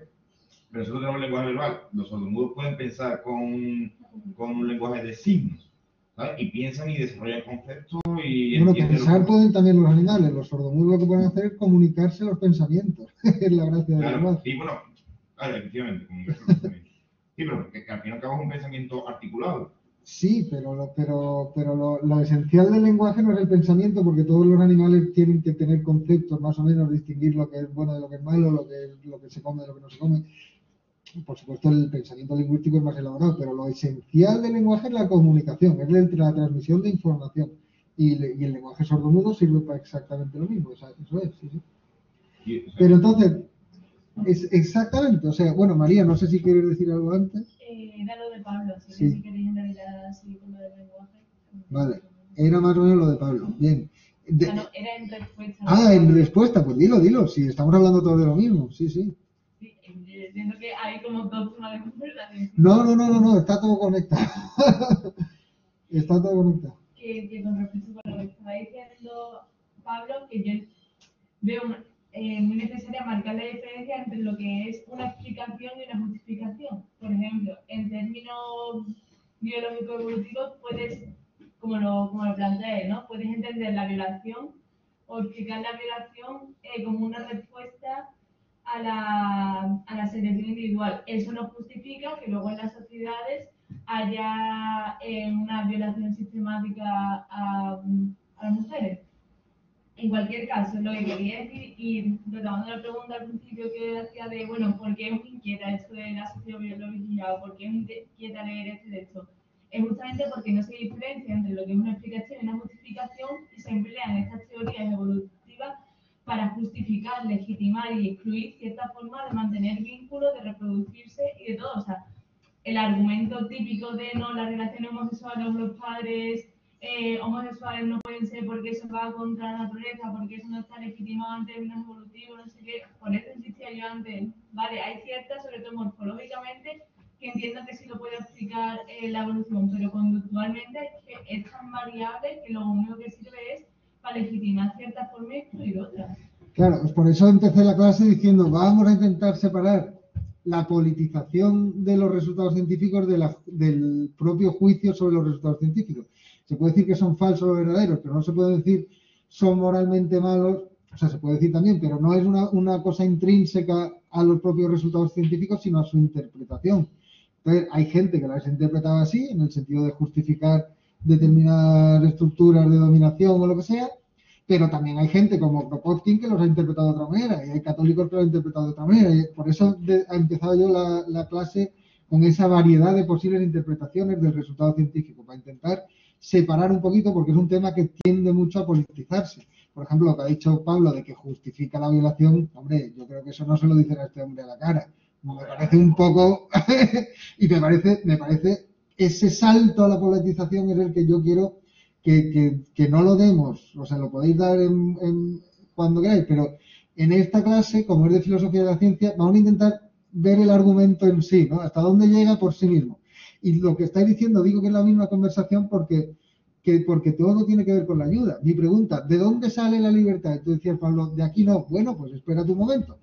S2: pero nosotros tenemos lenguaje verbal. Los sordomudos pueden pensar con un lenguaje de signos, ¿sabes? Y piensan y desarrollan conceptos y
S1: Bueno,
S2: entienden
S1: pensar
S2: los...
S1: pueden también los animales. Los sordomudos lo que pueden hacer es comunicarse los pensamientos. Es la gracia del
S2: Claro,
S1: lenguaje.
S2: sí, bueno, claro, efectivamente, comunicarse los pensamientos. Sí, pero que al fin y al cabo es un pensamiento articulado.
S1: Sí, pero lo esencial del lenguaje no es el pensamiento, porque todos los animales tienen que tener conceptos, más o menos, distinguir lo que es bueno de lo que es malo, lo que se come de lo que no se come. Por supuesto, el pensamiento lingüístico es más elaborado, pero lo esencial del lenguaje es la comunicación, es la transmisión de información. Y el lenguaje sordomudo sirve para exactamente lo mismo, eso es, sí, sí.
S2: Y, o sea,
S1: Pero entonces, es exactamente, o sea, bueno, María, no sé si quieres decir algo antes.
S4: Era lo de Pablo, así
S1: Sí.
S4: que si queréis en realidad seguir con lo del lenguaje.
S1: Vale, era más o menos lo de Pablo. Bien.
S4: O sea, no, era en respuesta.
S1: En respuesta, pues dilo, si estamos hablando todos de lo mismo, sí.
S4: Sí, entiendo que hay como dos formas de conversación.
S1: No, está todo conectado. Está todo conectado.
S4: Que con respecto a lo que estaba diciendo Pablo, que yo veo muy necesaria marcar la diferencia entre lo que es una explicación y una justificación. Por ejemplo, en términos biológico-evolutivos puedes, como lo planteé, ¿no? Puedes entender la violación o explicar la violación como una respuesta a la selección individual. Eso no justifica que luego en las sociedades haya una violación sistemática a las mujeres. En cualquier caso, lo que quería decir, y retomando la pregunta al principio que hacía de, bueno, ¿por qué os inquieta esto de la sociobiología o por qué os inquieta leer este texto? Es justamente porque no se diferencia entre lo que es una explicación y una justificación y se emplean estas teorías evolutivas para justificar, legitimar y excluir cierta forma de mantener vínculos, de reproducirse y de todo. O sea, el argumento típico de no, las relaciones homosexuales, los padres homosexuales no pueden ser porque eso va contra la naturaleza, porque eso no está legitimado en términos evolutivos, no sé qué. Por eso insistía yo antes, vale, hay ciertas, sobre todo morfológicamente, que entiendo que sí lo puede explicar la evolución, pero conductualmente es que es tan variable que lo único que sirve es para legitimar ciertas formas y excluir otras.
S1: Claro, pues por eso empecé la clase diciendo, vamos a intentar separar la politización de los resultados científicos del propio juicio sobre los resultados científicos. Se puede decir que son falsos o verdaderos, pero no se puede decir son moralmente malos, o sea, se puede decir también, pero no es una cosa intrínseca a los propios resultados científicos, sino a su interpretación. Entonces, hay gente que las ha interpretado así, en el sentido de justificar determinadas estructuras de dominación o lo que sea, pero también hay gente como Kropotkin que los ha interpretado de otra manera, y hay católicos que los han interpretado de otra manera, y por eso he empezado yo la clase con esa variedad de posibles interpretaciones del resultado científico, para intentar separar un poquito, porque es un tema que tiende mucho a politizarse. Por ejemplo, lo que ha dicho Pablo de que justifica la violación, hombre, yo creo que eso no se lo dicen a este hombre a la cara. Me parece un poco, y me parece ese salto a la politización es el que yo quiero que no lo demos, o sea, lo podéis dar cuando queráis, pero en esta clase, como es de filosofía de la ciencia, vamos a intentar ver el argumento en sí, ¿no? Hasta dónde llega por sí mismo. Y lo que estáis diciendo, digo que es la misma conversación porque todo tiene que ver con la ayuda. Mi pregunta, ¿de dónde sale la libertad? Tú decías, Pablo, de aquí no. Bueno, pues espera un momento.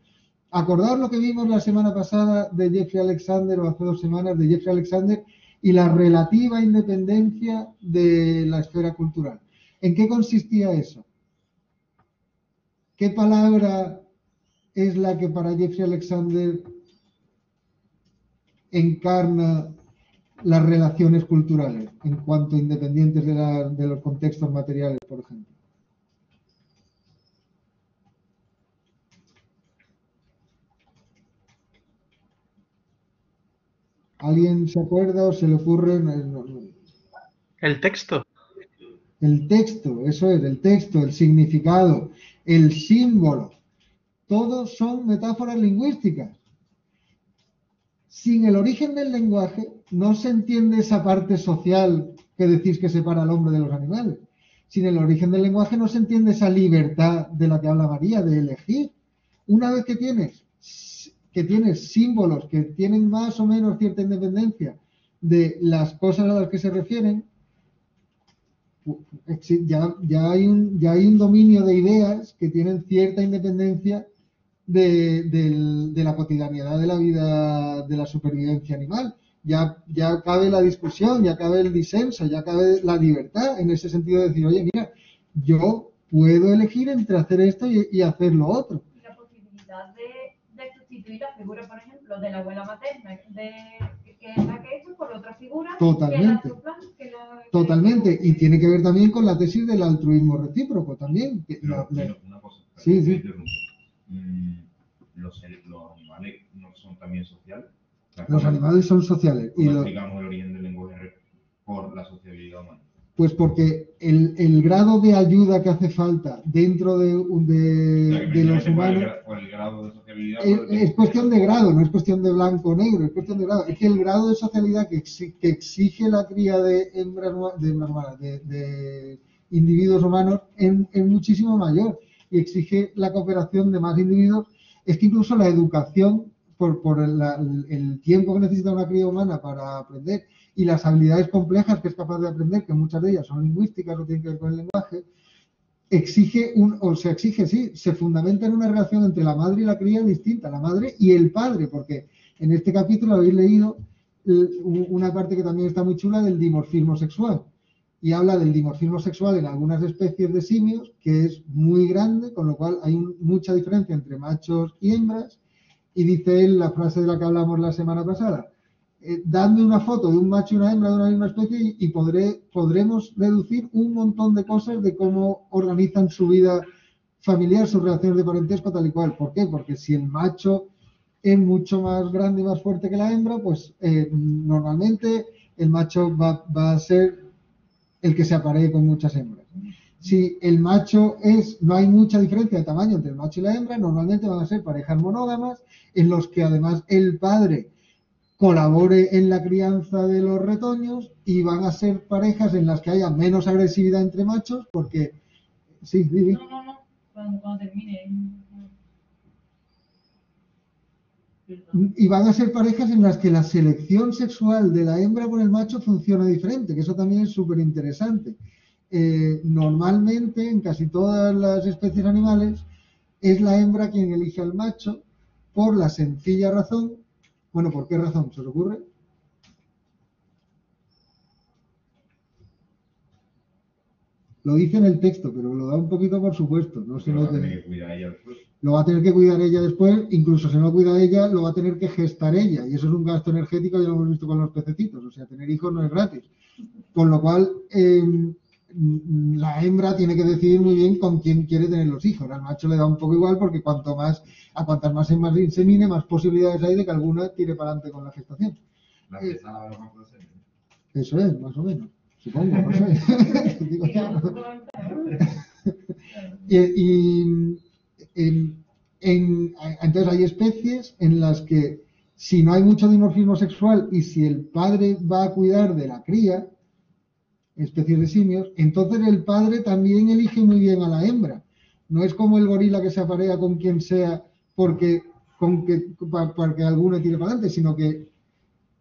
S1: Acordaos lo que vimos la semana pasada de Jeffrey Alexander, o hace 2 semanas, de Jeffrey Alexander, y la relativa independencia de la esfera cultural. ¿En qué consistía eso? ¿Qué palabra es la que para Jeffrey Alexander encarna las relaciones culturales en cuanto independientes de los contextos materiales, por ejemplo? ¿Alguien se acuerda o se le ocurre?
S7: El texto.
S1: El texto, eso es, el texto, el significado, el símbolo. Todos son metáforas lingüísticas. Sin el origen del lenguaje no se entiende esa parte social que decís que separa al hombre de los animales. Sin el origen del lenguaje no se entiende esa libertad de la que habla María, de elegir. Una vez que tienes símbolos que tienen más o menos cierta independencia de las cosas a las que se refieren, ya hay un dominio de ideas que tienen cierta independencia de la cotidianidad de la vida, de la supervivencia animal. Ya cabe la discusión, ya cabe el disenso, ya cabe la libertad en ese sentido de decir, oye, mira, yo puedo elegir entre hacer esto y hacer lo otro.
S3: La posibilidad de sustituir la figura, por ejemplo, de la abuela materna, que es la que he hecho por otra figura.
S1: Totalmente. Totalmente. Y tiene que ver también con la tesis del altruismo recíproco también.
S2: Una cosa.
S1: Sí.
S2: Los animales no son también sociales.
S1: Los animales son sociales.
S2: ¿Cómo explicamos el origen del lenguaje por la sociabilidad humana?
S1: Pues porque el grado de ayuda que hace falta dentro de los humanos
S2: por el grado de sociabilidad,
S1: es cuestión de grado, no es cuestión de blanco o negro, es cuestión de grado. Es que el grado de sociabilidad que exige la cría de individuos humanos es muchísimo mayor y exige la cooperación de más individuos. Es que incluso la educación, por el tiempo que necesita una cría humana para aprender y las habilidades complejas que es capaz de aprender, que muchas de ellas son lingüísticas o tienen que ver con el lenguaje, se fundamenta en una relación entre la madre y la cría distinta, la madre y el padre, porque en este capítulo habéis leído una parte que también está muy chula del dimorfismo sexual. Y habla del dimorfismo sexual en algunas especies de simios, que es muy grande, con lo cual hay mucha diferencia entre machos y hembras. Y dice él la frase de la que hablamos la semana pasada, dadme una foto de un macho y una hembra de una misma especie y podremos deducir un montón de cosas de cómo organizan su vida familiar, sus relaciones de parentesco, tal y cual. ¿Por qué? Porque si el macho es mucho más grande y más fuerte que la hembra, pues normalmente el macho va a ser el que se aparee con muchas hembras. Si el macho no hay mucha diferencia de tamaño entre el macho y la hembra, normalmente van a ser parejas monógamas, en los que además el padre colabore en la crianza de los retoños, y van a ser parejas en las que haya menos agresividad entre machos, porque... Sí, Vivi.
S4: No. Cuando termine.
S1: Y van a ser parejas en las que la selección sexual de la hembra por el macho funciona diferente, que eso también es súper interesante. Normalmente, en casi todas las especies animales, es la hembra quien elige al macho por la sencilla razón. Bueno, ¿por qué razón? ¿Se os ocurre? Lo dice en el texto, pero lo da un poquito por supuesto. No se
S2: Lo va a
S1: note.
S2: tener que cuidar ella después.
S1: Lo va a tener que cuidar ella después, incluso si no lo cuida ella, lo va a tener que gestar ella. Y eso es un gasto energético, ya lo hemos visto con los pececitos. O sea, tener hijos no es gratis. Con lo cual, la hembra tiene que decidir muy bien con quién quiere tener los hijos. Al macho le da un poco igual, porque cuantas más hembras insemine, más posibilidades hay de que alguna tire para adelante con la gestación.
S2: La pesada a lo mejor puede ser.
S1: Eso es, más o menos. Supongo, no sé. Digo yo. Entonces hay especies en las que, si no hay mucho dimorfismo sexual y si el padre va a cuidar de la cría, especies de simios, entonces el padre también elige muy bien a la hembra. No es como el gorila que se aparea con quien sea para que alguno tire para adelante, sino que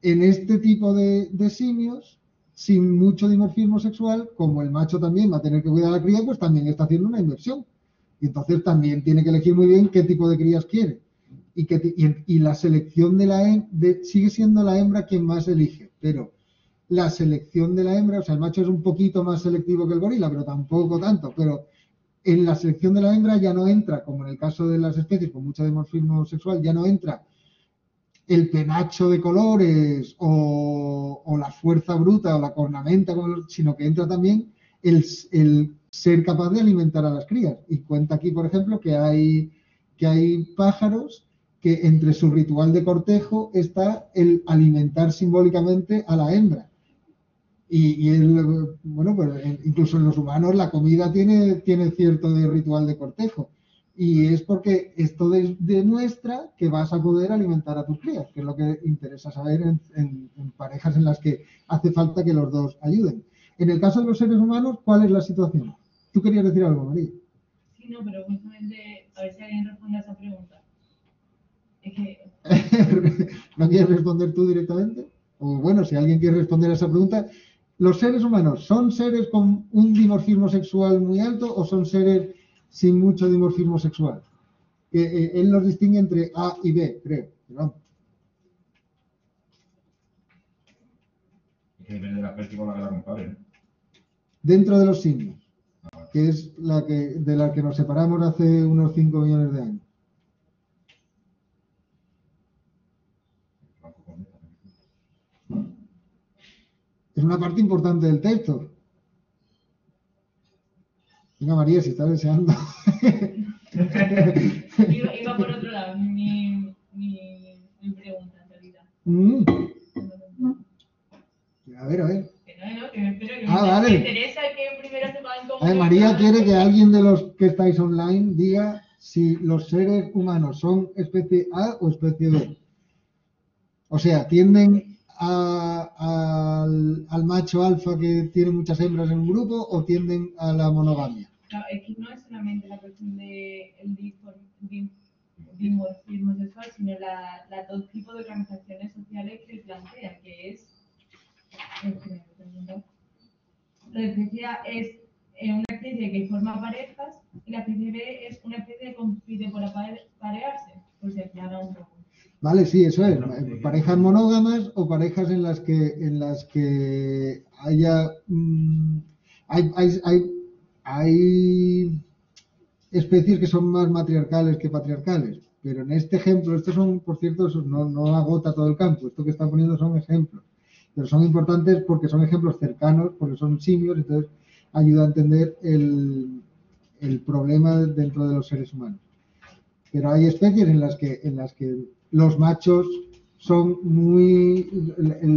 S1: en este tipo de simios, sin mucho dimorfismo sexual, como el macho también va a tener que cuidar a la cría, pues también está haciendo una inversión. Y entonces también tiene que elegir muy bien qué tipo de crías quiere. Y la selección sigue siendo la hembra quien más elige, pero la selección de la hembra, o sea, el macho es un poquito más selectivo que el gorila, pero tampoco tanto, pero en la selección de la hembra ya no entra, como en el caso de las especies con mucho dimorfismo sexual, ya no entra el penacho de colores o la fuerza bruta o la cornamenta, sino que entra también el ser capaz de alimentar a las crías. Y cuenta aquí, por ejemplo, que hay pájaros que entre su ritual de cortejo está el alimentar simbólicamente a la hembra. Bueno, pues incluso en los humanos la comida tiene cierto ritual de cortejo. Y es porque esto demuestra que vas a poder alimentar a tus crías, que es lo que interesa saber en parejas en las que hace falta que los dos ayuden. En el caso de los seres humanos, ¿cuál es la situación? ¿Tú querías decir algo, María?
S4: Sí, no, pero justamente, a ver si alguien responde a esa pregunta. Es que,
S1: ¿No quieres responder tú directamente? O bueno, si alguien quiere responder a esa pregunta, ¿los seres humanos son seres con un dimorfismo sexual muy alto o son seres sin mucho dimorfismo sexual? Él los distingue entre A y B, creo. ¿No?
S2: Es que depende de la especie con la que la comparen, ¿no?
S1: Dentro de los simios, que es de la que nos separamos hace unos 5 millones de años. Es una parte importante del texto. Venga, María, si estás deseando.
S4: iba por otro lado, mi pregunta en realidad.
S1: A ver.
S4: Que no, que me espero que
S1: Vale.
S4: me interesa que primero sepan cómo...
S1: A ver, María quiere que alguien de los que estáis online diga si los seres humanos son especie A o especie B. O sea, tienden al macho alfa que tiene muchas hembras en un grupo o tienden a la monogamia.
S4: Claro, es que no es solamente la cuestión del dimorfismo sexual, sino todo tipo de organizaciones sociales que plantea, que es... La especie A es una especie que forma parejas y la especie B es una especie que compite por aparearse, por si aclara un poco.
S1: Vale, sí, eso es. Parejas monógamas o parejas en las que haya hay especies que son más matriarcales que patriarcales. Pero en este ejemplo, estos son, por cierto, no agota todo el campo. Esto que están poniendo son ejemplos. Pero son importantes porque son ejemplos cercanos, porque son simios, entonces ayuda a entender el problema dentro de los seres humanos. Pero hay especies en las que los machos son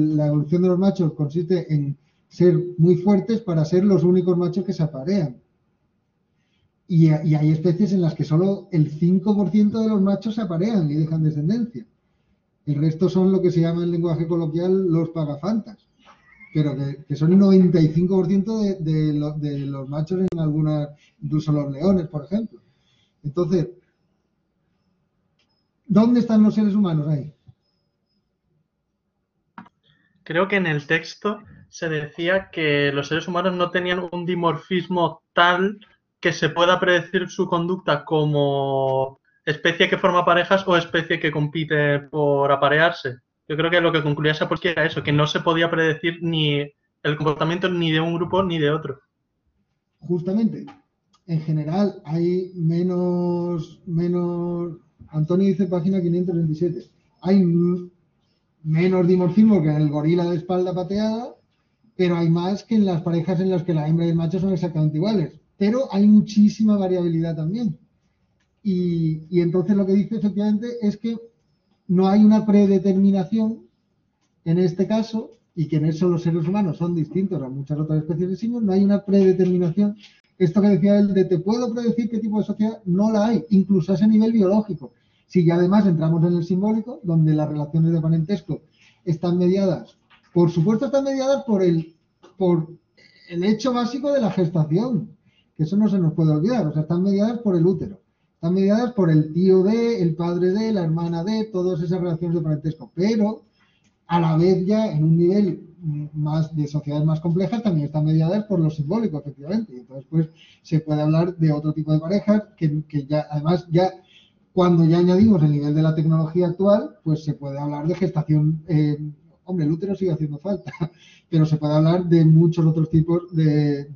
S1: la evolución de los machos consiste en ser muy fuertes para ser los únicos machos que se aparean. Y hay especies en las que solo el 5% de los machos se aparean y dejan descendencia. El resto son lo que se llama en lenguaje coloquial los pagafantas, pero que son el 95% de los machos en algunas, incluso los leones, por ejemplo. Entonces, ¿dónde están los seres humanos ahí?
S7: Creo que en el texto se decía que los seres humanos no tenían un dimorfismo tal que se pueda predecir su conducta como especie que forma parejas o especie que compite por aparearse. Yo creo que lo que concluía esa poesía era eso, que no se podía predecir ni el comportamiento ni de un grupo ni de otro.
S1: Justamente, en general hay menos, Antonio dice página 527, hay menos dimorfismo que en el gorila de espalda pateada, pero hay más que en las parejas en las que la hembra y el macho son exactamente iguales. Pero hay muchísima variabilidad también. Y entonces lo que dice efectivamente es que no hay una predeterminación en este caso, y que en eso los seres humanos son distintos a muchas otras especies de simios, no hay una predeterminación. Esto que decía él de te puedo predecir qué tipo de sociedad, no la hay, incluso a ese nivel biológico. Si ya además entramos en el simbólico, donde las relaciones de parentesco están mediadas, por supuesto están mediadas por el hecho básico de la gestación, que eso no se nos puede olvidar, o sea, están mediadas por el útero, están mediadas por el tío de, el padre de, la hermana de, todas esas relaciones de parentesco, pero a la vez ya en un nivel más de sociedades más complejas también están mediadas por lo simbólico, efectivamente, y entonces pues se puede hablar de otro tipo de parejas que ya, además ya cuando ya añadimos el nivel de la tecnología actual, pues se puede hablar de gestación, hombre, el útero sigue haciendo falta, pero se puede hablar de muchos otros tipos de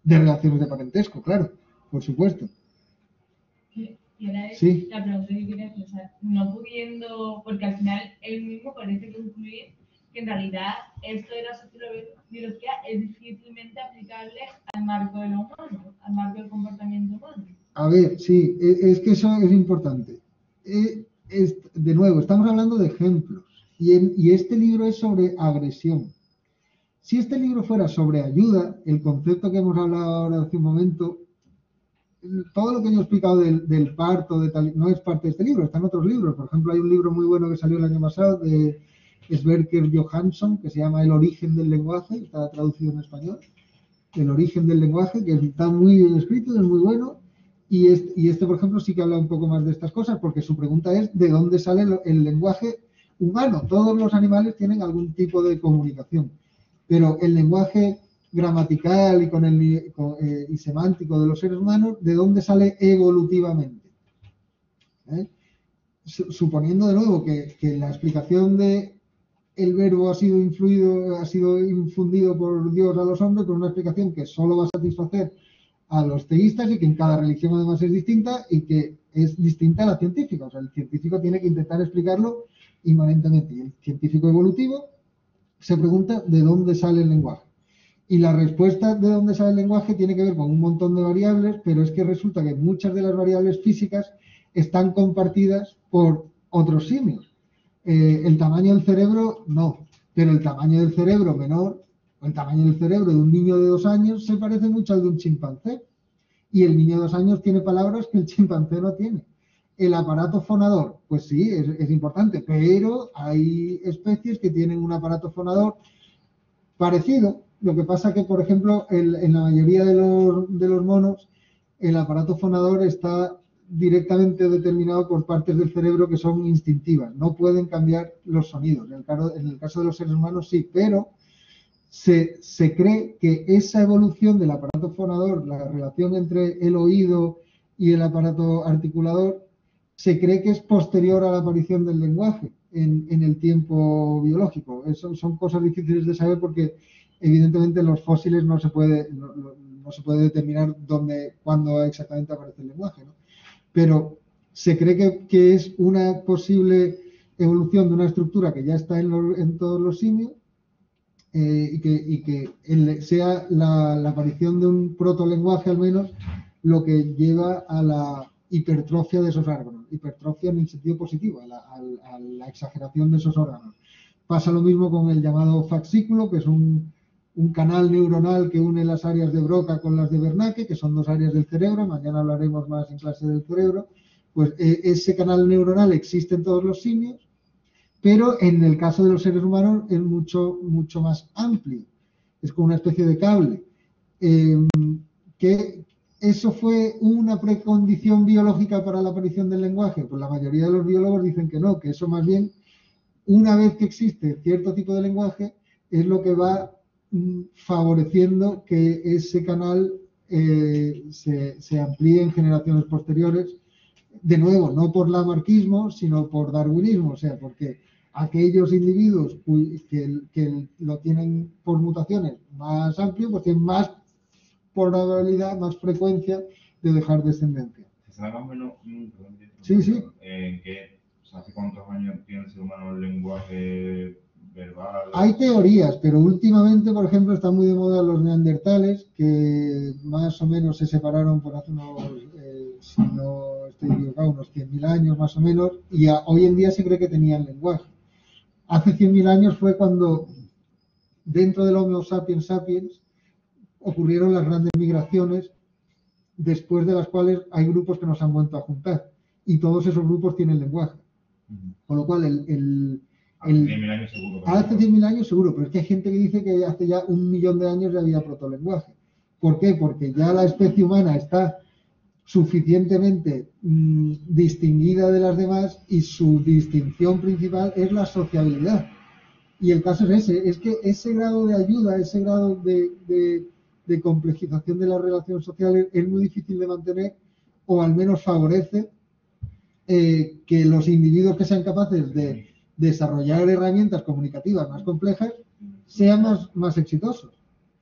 S1: relaciones de parentesco, claro, por supuesto.
S4: Y ahora es
S1: Sí.
S4: la pregunta que quería hacer, o sea, no pudiendo, porque al final él mismo parece concluir que en realidad esto de la sociobiología es difícilmente aplicable al marco de lo humano, al marco del comportamiento humano.
S1: A ver, sí, es que eso es importante. De nuevo, estamos hablando de ejemplos y este libro es sobre agresión. Si este libro fuera sobre ayuda, el concepto que hemos hablado ahora hace un momento, todo lo que yo he explicado del parto, de tal, no es parte de este libro, está en otros libros. Por ejemplo, hay un libro muy bueno que salió el año pasado Sverker Johansson, que se llama El origen del lenguaje, está traducido en español. El origen del lenguaje, que está muy bien escrito, es muy bueno. Y este, por ejemplo, sí que habla un poco más de estas cosas, porque su pregunta es ¿de dónde sale el lenguaje humano? Todos los animales tienen algún tipo de comunicación, pero el lenguaje gramatical y semántico de los seres humanos, ¿de dónde sale evolutivamente? Suponiendo de nuevo que la explicación de el verbo ha sido infundido por Dios a los hombres, por una explicación que solo va a satisfacer a los teístas y que en cada religión además es distinta y que es distinta a la científica. O sea, el científico tiene que intentar explicarlo inmanentemente. Y el científico evolutivo se pregunta de dónde sale el lenguaje. Y la respuesta de dónde sale el lenguaje tiene que ver con un montón de variables, pero es que resulta que muchas de las variables físicas están compartidas por otros simios. El tamaño del cerebro no, pero el tamaño del cerebro menor, o el tamaño del cerebro de un niño de 2 años se parece mucho al de un chimpancé. Y el niño de 2 años tiene palabras que el chimpancé no tiene. El aparato fonador, pues sí, es importante, pero hay especies que tienen un aparato fonador parecido. Lo que pasa que, por ejemplo, en la mayoría de los monos, el aparato fonador está directamente determinado por partes del cerebro que son instintivas, no pueden cambiar los sonidos. En el caso de los seres humanos sí, pero se cree que esa evolución del aparato fonador, la relación entre el oído y el aparato articulador, se cree que es posterior a la aparición del lenguaje en el tiempo biológico. Eso son cosas difíciles de saber porque evidentemente en los fósiles no se puede determinar cuándo exactamente aparece el lenguaje, ¿no? Pero se cree que es una posible evolución de una estructura que ya está en todos los simios y que sea la aparición de un protolenguaje al menos lo que lleva a la hipertrofia de esos órganos. Hipertrofia en el sentido positivo, a la exageración de esos órganos. Pasa lo mismo con el llamado fascículo, que es un canal neuronal que une las áreas de Broca con las de Wernicke, que son 2 áreas del cerebro. Mañana hablaremos más en clase del cerebro. Pues ese canal neuronal existe en todos los simios, pero en el caso de los seres humanos es mucho, mucho más amplio. Es como una especie de cable. Que ¿eso fue una precondición biológica para la aparición del lenguaje? Pues la mayoría de los biólogos dicen que no, que eso más bien, una vez que existe cierto tipo de lenguaje, es lo que va favoreciendo que ese canal se amplíe en generaciones posteriores, de nuevo, no por lamarckismo, sino por darwinismo, o sea, porque aquellos individuos que lo tienen por mutaciones más amplio, pues tienen más probabilidad, más frecuencia de dejar descendencia.
S2: ¿Se sabe más o menos?
S1: Sí, sí.
S2: ¿Hace cuántos años tiene el ser humano el lenguaje verbal?
S1: Hay teorías, pero últimamente, por ejemplo, están muy de moda los neandertales, que más o menos se separaron por hace unos, si no estoy equivocado, unos 100.000 años más o menos, y hoy en día se cree que tenían lenguaje. Hace 100.000 años fue cuando, dentro del Homo sapiens sapiens, ocurrieron las grandes migraciones, después de las cuales hay grupos que nos han vuelto a juntar, y todos esos grupos tienen lenguaje. Con lo cual, hace 100.000
S2: años seguro.
S1: Hace 100.000 años seguro, pero es que hay gente que dice que hace ya 1.000.000 de años ya había protolenguaje. ¿Por qué? Porque ya la especie humana está suficientemente distinguida de las demás y su distinción principal es la sociabilidad. Y el caso es ese, es que ese grado de ayuda, ese grado de complejización de las relaciones sociales es muy difícil de mantener, o al menos favorece que los individuos que sean capaces de desarrollar herramientas comunicativas más complejas sean más exitosos.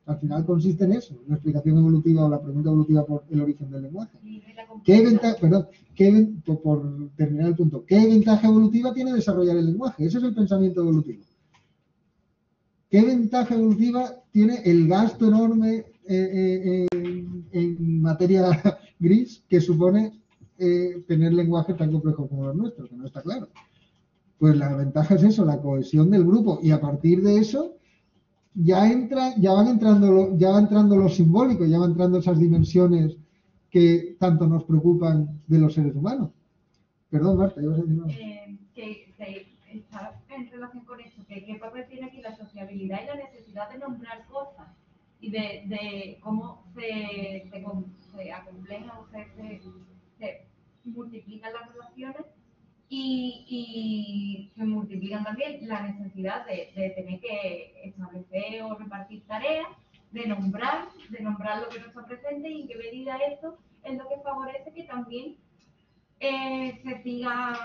S1: Al final consiste en eso, la explicación evolutiva o la pregunta evolutiva por el origen del lenguaje. Por terminar el punto, ¿qué ventaja evolutiva tiene desarrollar el lenguaje? Ese es el pensamiento evolutivo. ¿Qué ventaja evolutiva tiene el gasto enorme en materia gris que supone tener lenguaje tan complejo como los nuestros? Que no está claro. Pues la ventaja es eso, la cohesión del grupo, y a partir de eso ya va entrando lo simbólico, ya van entrando esas dimensiones que tanto nos preocupan de los seres humanos. Perdón, Marta, ibas a decir algo.
S3: está en relación con esto, que qué papel tiene aquí la sociabilidad y la necesidad de nombrar cosas y de cómo se acomplejan o se multiplican las relaciones y se multiplican también la necesidad de tener que establecer o repartir tareas, de nombrar lo que no está presente y en qué medida esto es lo que favorece que también se siga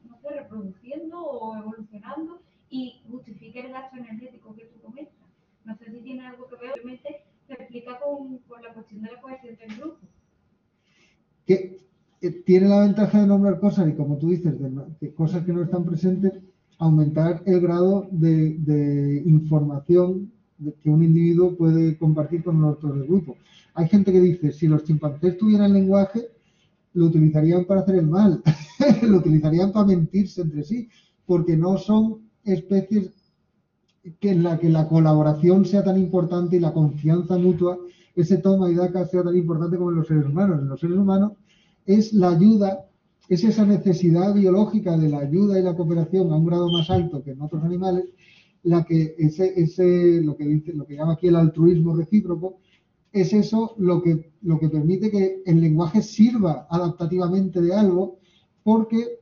S3: no sé, reproduciendo o evolucionando y justifique el gasto energético que tú comentas. No sé si tiene algo que ver, obviamente se explica con la cuestión de la cohesión del grupo.
S1: Que tiene la ventaja de nombrar cosas y, como tú dices, de cosas que no están presentes, aumentar el grado de información que un individuo puede compartir con los otros del grupo. Hay gente que dice, si los chimpancés tuvieran lenguaje, lo utilizarían para hacer el mal, lo utilizarían para mentirse entre sí, porque no son especies en la que la colaboración sea tan importante y la confianza mutua, ese toma y daca, sea tan importante como en los seres humanos. En los seres humanos es la ayuda, es esa necesidad biológica de la ayuda y la cooperación a un grado más alto que en otros animales, la que lo que llama aquí el altruismo recíproco, es eso lo que permite que el lenguaje sirva adaptativamente de algo, porque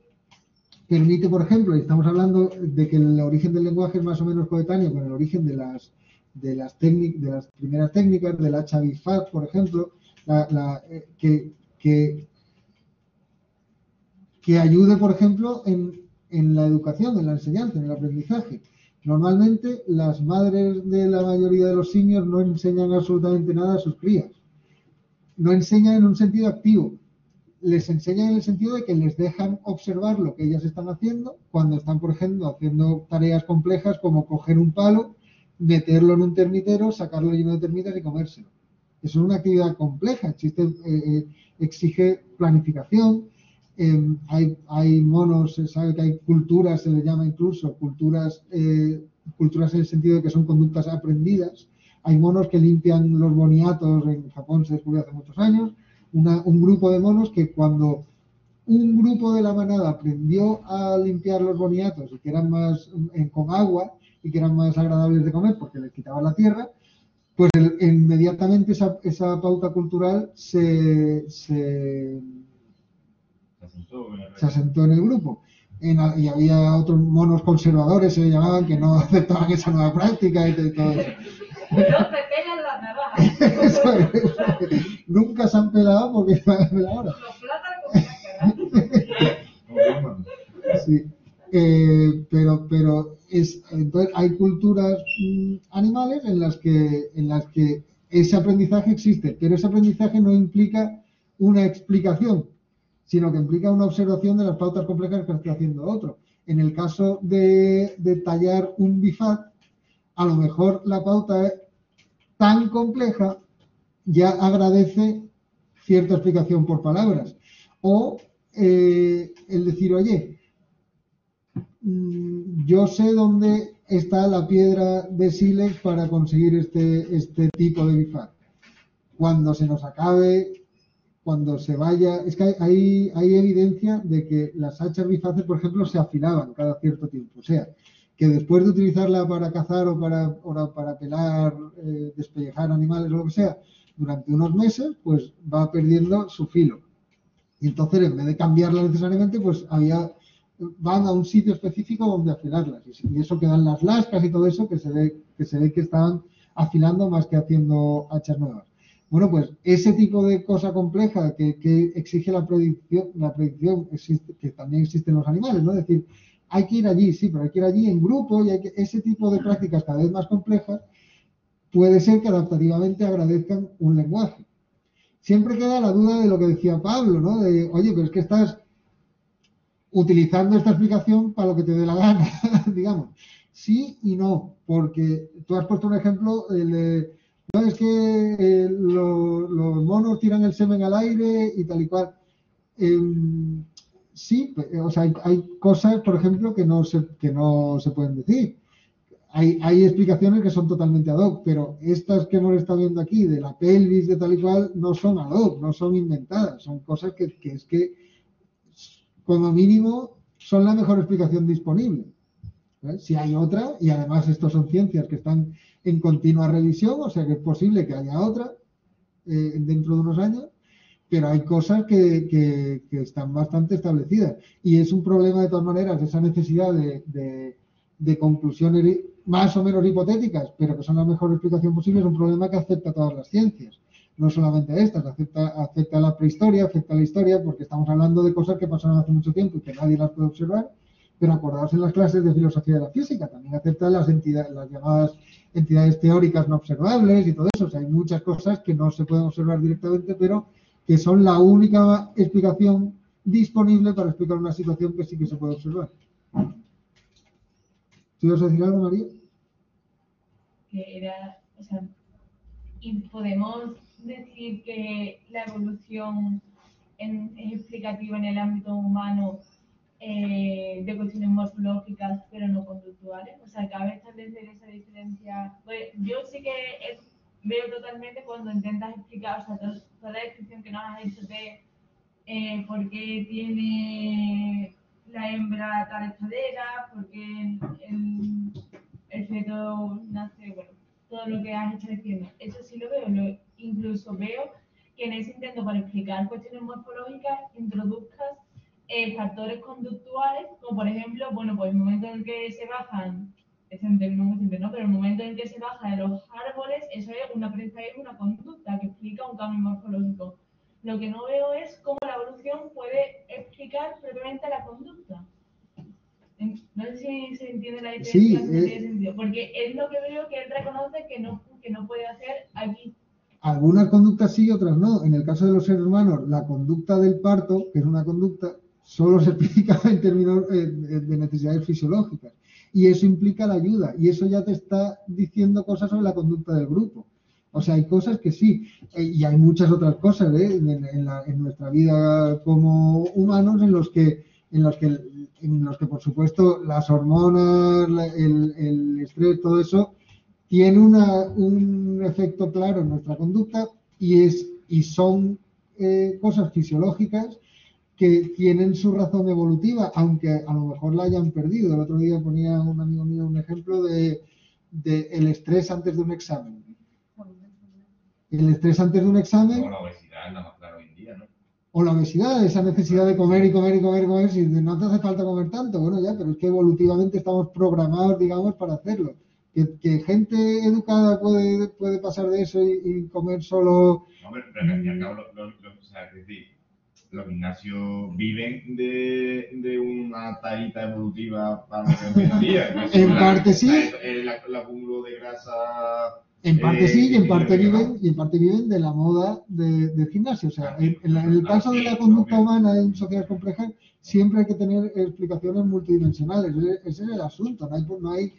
S1: permite, por ejemplo, y estamos hablando de que el origen del lenguaje es más o menos coetáneo con el origen de las primeras técnicas, del hacha bifaz, por ejemplo, que ayude, por ejemplo, en la educación, en la enseñanza, en el aprendizaje. Normalmente las madres de la mayoría de los simios no enseñan absolutamente nada a sus crías. No enseñan en un sentido activo. Les enseñan en el sentido de que les dejan observar lo que ellas están haciendo cuando están, por ejemplo, haciendo tareas complejas como coger un palo, meterlo en un termitero, sacarlo lleno de termitas y comérselo. Eso es una actividad compleja, exige planificación. Hay monos, se sabe que hay culturas, se les llama incluso culturas en el sentido de que son conductas aprendidas. Hay monos que limpian los boniatos, en Japón se descubrió hace muchos años, un grupo de monos que cuando un grupo de la manada aprendió a limpiar los boniatos y que eran más con agua y que eran más agradables de comer porque les quitaban la tierra, pues inmediatamente esa pauta cultural se asentó en el grupo. Y había otros monos conservadores, se le llamaban, que no aceptaban esa nueva práctica y todo eso.
S3: No se pelan las navajas.
S1: Eso. Nunca se han pelado porque se van a pelar ahora.
S3: Los plátanos como
S1: Sí. Pero entonces hay culturas animales en las que ese aprendizaje existe, pero ese aprendizaje no implica una explicación, sino que implica una observación de las pautas complejas que está haciendo otro. En el caso de tallar un bifaz, a lo mejor la pauta es tan compleja, ya agradece cierta explicación por palabras. O el decir, oye, yo sé dónde está la piedra de sílex para conseguir este tipo de bifaz. Cuando se nos acabe, cuando se vaya, es que hay evidencia de que las hachas bifaces, por ejemplo, se afilaban cada cierto tiempo. O sea, que después de utilizarla para cazar o para pelar, despellejar animales o lo que sea, durante unos meses, pues va perdiendo su filo. Y entonces, en vez de cambiarla necesariamente, pues van a un sitio específico donde afilarlas. Y eso quedan las lascas y todo eso que se ve que estaban afilando más que haciendo hachas nuevas. Bueno, pues ese tipo de cosa compleja que exige la predicción existe, que también existe en los animales, ¿no? Es decir, hay que ir allí, sí, pero hay que ir allí en grupo y ese tipo de prácticas cada vez más complejas puede ser que adaptativamente agradezcan un lenguaje. Siempre queda la duda de lo que decía Pablo, ¿no? De, oye, pero es que estás utilizando esta explicación para lo que te dé la gana, digamos. Sí y no, porque tú has puesto un ejemplo, no, es que los monos tiran el semen al aire y tal y cual. Sí, o sea, hay cosas, por ejemplo, que no se pueden decir. Hay explicaciones que son totalmente ad hoc, pero estas que hemos estado viendo aquí, de la pelvis, de tal y cual, no son ad hoc, no son inventadas, son cosas que es que, como mínimo, son la mejor explicación disponible. Si hay otra, y además estos son ciencias que están en continua revisión, o sea que es posible que haya otra dentro de unos años, pero hay cosas que están bastante establecidas. Y es un problema de todas maneras, esa necesidad de conclusiones más o menos hipotéticas, pero que son la mejor explicación posible, es un problema que afecta a todas las ciencias. No solamente a estas, afecta a la prehistoria, afecta a la historia, porque estamos hablando de cosas que pasaron hace mucho tiempo y que nadie las puede observar, pero acordaos en las clases de filosofía de la física, también afecta a las llamadas entidades teóricas no observables y todo eso. O sea, hay muchas cosas que no se pueden observar directamente, pero que son la única explicación disponible para explicar una situación que sí que se puede observar. ¿Tú ibas a decir algo, María?
S4: Que era, o sea, y podemos decir que la evolución es explicativa en el ámbito humano de cuestiones morfológicas, pero no conductuales. O sea, cabe establecer esa diferencia. Pues, yo sí que veo totalmente cuando intentas explicar, o sea, toda la descripción que nos has hecho de por qué tiene la hembra tal escalera, por qué el feto nace, bueno, todo lo que has hecho diciendo. Eso sí lo veo, incluso veo que en ese intento para explicar cuestiones morfológicas introduzcas factores conductuales, como por ejemplo, bueno, pues el momento en el que se bajan, es un término muy simple, ¿no? Pero el momento en que se baja de los árboles, eso es una aprendizaje, una conducta que explica un cambio morfológico. Lo que no veo es cómo la evolución puede explicar propiamente la conducta. No sé si se entiende la diferencia, si tiene sentido, porque es lo que veo que él reconoce que no puede hacer aquí.
S1: Algunas conductas sí, otras no. En el caso de los seres humanos, la conducta del parto, que es una conducta, solo se explica en términos de necesidades fisiológicas. Y eso implica la ayuda. Y eso ya te está diciendo cosas sobre la conducta del grupo. O sea, hay cosas que sí. Y hay muchas otras cosas en nuestra vida como humanos en los que por supuesto las hormonas, el estrés, todo eso tiene un efecto claro en nuestra conducta y son cosas fisiológicas que tienen su razón evolutiva, aunque a lo mejor la hayan perdido. El otro día ponía un amigo mío un ejemplo de el estrés antes de un examen. El estrés antes de un examen.
S2: O la obesidad es la más clara hoy en día, ¿no?
S1: O la obesidad, esa necesidad de comer y comer y comer y comer, si no te hace falta comer tanto, bueno ya, pero es que evolutivamente estamos programados, digamos, para hacerlo. Que gente educada puede pasar de eso y comer solo...
S2: No, pero al fin y al cabo, o sea, es decir, los gimnasios viven de una tarita evolutiva para lo que hoy en día.
S1: En parte sí.
S2: El acúmulo de grasa...
S1: En parte sí, y en parte viven de la moda del gimnasio. O sea, en el caso de la conducta humana en sociedades complejas, siempre hay que tener explicaciones multidimensionales. Ese es el asunto. No hay,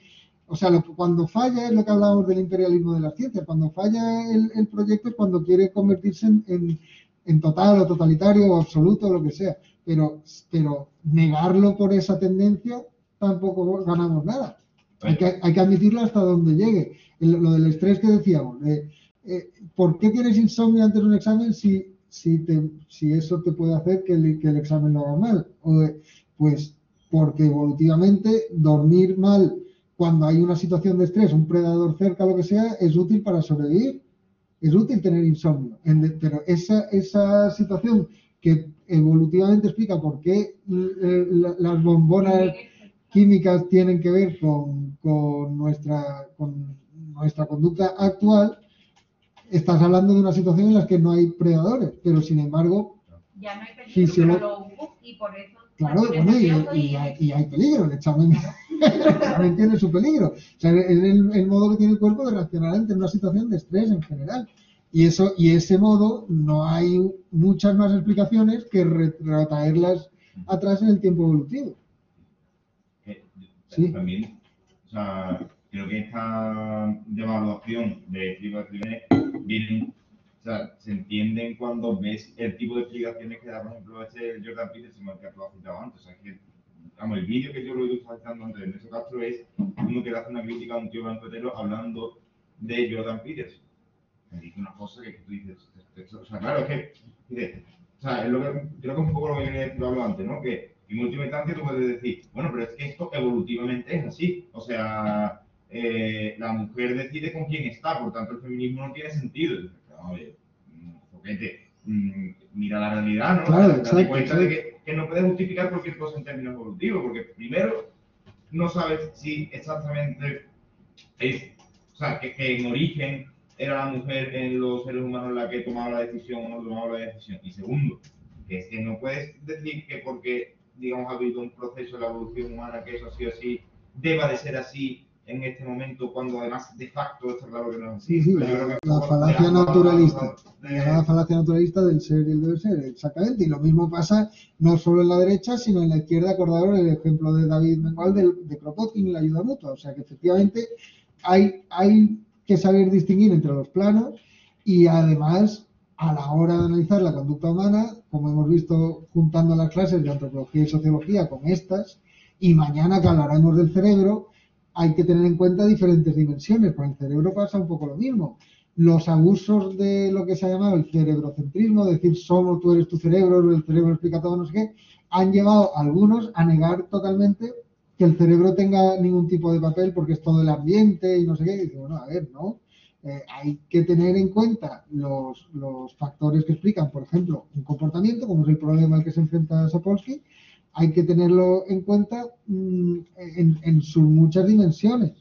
S1: o sea, cuando falla es lo que hablábamos del imperialismo de las ciencias. Cuando falla el proyecto es cuando quiere convertirse en total o totalitario o absoluto o lo que sea. Pero negarlo por esa tendencia tampoco ganamos nada. Hay que admitirlo hasta donde llegue. Lo del estrés que decíamos, ¿por qué tienes insomnio antes de un examen si eso te puede hacer que el examen lo haga mal? Pues porque evolutivamente dormir mal cuando hay una situación de estrés, un predador cerca, lo que sea, es útil para sobrevivir. Es útil tener insomnio. Pero esa situación que evolutivamente explica por qué las bombonas químicas tienen que ver con nuestra conducta actual, estás hablando de una situación en la que no hay predadores, pero sin embargo
S3: ya no hay peligro, y por eso
S1: claro, bueno, y hay peligro, el examen tiene su peligro, o sea, es el modo que tiene el cuerpo de reaccionar ante una situación de estrés en general, y ese modo no hay muchas más explicaciones que retraerlas atrás en el tiempo evolutivo.
S2: Sí. También, o sea, creo que esta evaluación de explicaciones vienen, o sea, se entienden cuando ves el tipo de explicaciones que da, por ejemplo, Jordan Peterson, que tú has citado antes. O sea, que, vamos, el vídeo que yo lo he estado citando antes de Nelson Castro es uno que le hace una crítica a un tío blanco hetero hablando de Jordan Peterson. Me dice una cosa que tú dices, o sea, claro, es que, dices, o sea, es lo que, creo que es un poco lo que venía diciendo antes, ¿no? Que Y en última instancia tú puedes decir, bueno, pero es que esto evolutivamente es así. O sea, la mujer decide con quién está, por tanto el feminismo no tiene sentido. Y dices, oye, foquete, mira la realidad, ¿no?
S1: Claro,
S2: Date
S1: exacto,
S2: cuenta
S1: exacto.
S2: de que no puedes justificar cualquier cosa en términos evolutivos, porque primero no sabes si exactamente es, o sea, que en origen era la mujer en los seres humanos la que tomaba la decisión o no tomaba la decisión. Y segundo, que es que no puedes decir que porque, digamos, ha habido un proceso de la evolución humana que eso sí o sí deba de ser así en este momento, cuando además de facto está claro que no es así.
S1: Sí,
S2: Pero yo creo que
S1: la falacia
S2: de
S1: naturalista. La
S2: de-
S1: llamada falacia naturalista del ser y el deber ser, exactamente. Y lo mismo pasa no solo en la derecha, sino en la izquierda. Acordaros el ejemplo de David Mengual de Kropotkin y la ayuda mutua. O sea que efectivamente hay que saber distinguir entre los planos y además a la hora de analizar la conducta humana, como hemos visto juntando las clases de antropología y sociología con estas, y mañana que hablaremos del cerebro, hay que tener en cuenta diferentes dimensiones. Con el cerebro pasa un poco lo mismo. Los abusos de lo que se ha llamado el cerebrocentrismo, decir solo tú eres tu cerebro, el cerebro explica todo, no sé qué, han llevado a algunos a negar totalmente que el cerebro tenga ningún tipo de papel porque es todo el ambiente y no sé qué. Y dice, bueno, a ver, ¿no? Hay que tener en cuenta los factores que explican, por ejemplo, un comportamiento, como es el problema al que se enfrenta Sapolsky, hay que tenerlo en cuenta en sus muchas dimensiones.